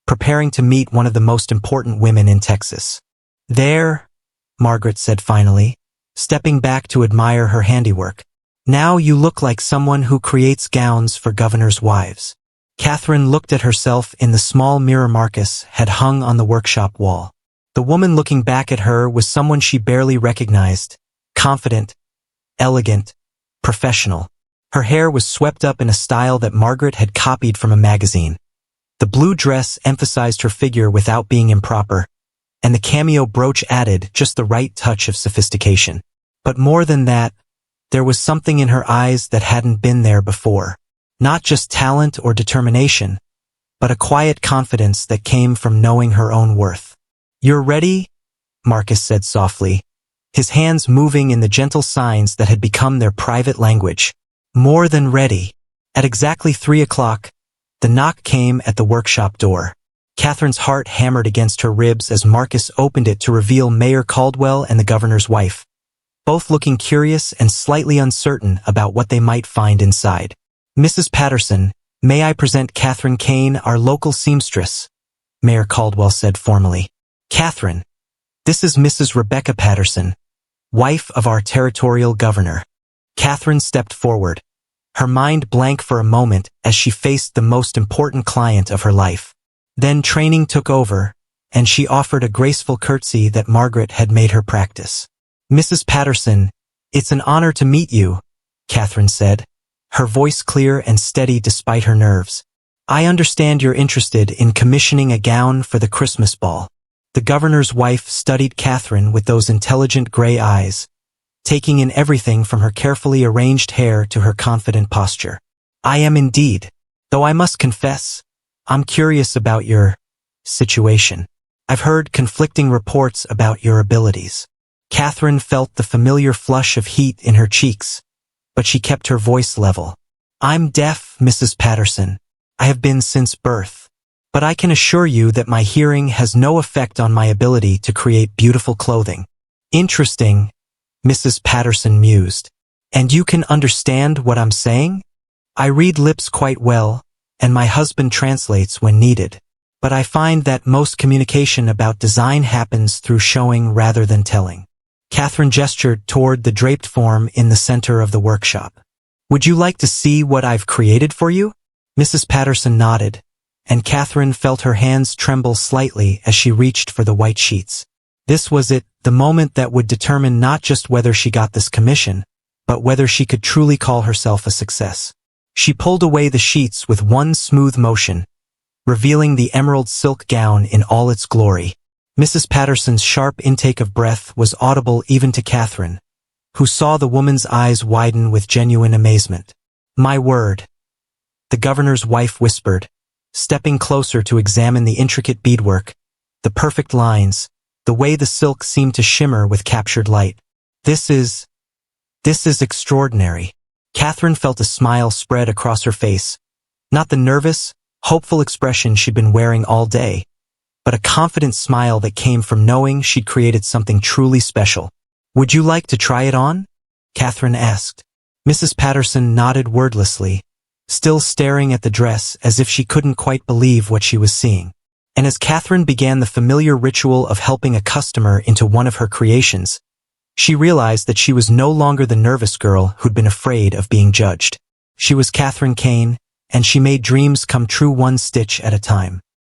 preparing to meet one of the most important women in Texas. There, Margaret said finally, stepping back to admire her handiwork. Now you look like someone who creates gowns for governors' wives. Catherine looked at herself in the small mirror Marcus had hung on the workshop wall. The woman looking back at her was someone she barely recognized, confident, elegant, professional. Her hair was swept up in a style that Margaret had copied from a magazine. The blue dress emphasized her figure without being improper, and the cameo brooch added just the right touch of sophistication. But more than that, there was something in her eyes that hadn't been there before. Not just talent or determination, but a quiet confidence that came from knowing her own worth. You're ready? Marcus said softly, his hands moving in the gentle signs that had become their private language. More than ready. At exactly 3 o'clock, the knock came at the workshop door. Catherine's heart hammered against her ribs as Marcus opened it to reveal Mayor Caldwell and the governor's wife, both looking curious and slightly uncertain about what they might find inside. Mrs. Patterson, may I present Catherine Kane, our local seamstress, Mayor Caldwell said formally. Catherine, this is Mrs. Rebecca Patterson, wife of our territorial governor. Catherine stepped forward, her mind blank for a moment as she faced the most important client of her life. Then training took over, and she offered a graceful curtsy that Margaret had made her practice. Mrs. Patterson, it's an honor to meet you, Catherine said, her voice clear and steady despite her nerves. I understand you're interested in commissioning a gown for the Christmas ball. The governor's wife studied Catherine with those intelligent gray eyes, taking in everything from her carefully arranged hair to her confident posture. I am indeed, though I must confess, I'm curious about your situation. I've heard conflicting reports about your abilities. Catherine felt the familiar flush of heat in her cheeks, but she kept her voice level. I'm deaf, Mrs. Patterson. I have been since birth. But I can assure you that my hearing has no effect on my ability to create beautiful clothing. Interesting, Mrs. Patterson mused. And you can understand what I'm saying? I read lips quite well, and my husband translates when needed. But I find that most communication about design happens through showing rather than telling. Catherine gestured toward the draped form in the center of the workshop. Would you like to see what I've created for you? Mrs. Patterson nodded, and Catherine felt her hands tremble slightly as she reached for the white sheets. This was it, the moment that would determine not just whether she got this commission, but whether she could truly call herself a success. She pulled away the sheets with one smooth motion, revealing the emerald silk gown in all its glory. Mrs. Patterson's sharp intake of breath was audible even to Catherine, who saw the woman's eyes widen with genuine amazement. My word, the governor's wife whispered, stepping closer to examine the intricate beadwork, the perfect lines, the way the silk seemed to shimmer with captured light. This is extraordinary. Catherine felt a smile spread across her face, not the nervous, hopeful expression she'd been wearing all day, but a confident smile that came from knowing she'd created something truly special. Would you like to try it on? Catherine asked. Mrs. Patterson nodded wordlessly, still staring at the dress as if she couldn't quite believe what she was seeing. And as Catherine began the familiar ritual of helping a customer into one of her creations, she realized that she was no longer the nervous girl who'd been afraid of being judged. She was Catherine Kane, and she made dreams come true one stitch at a time.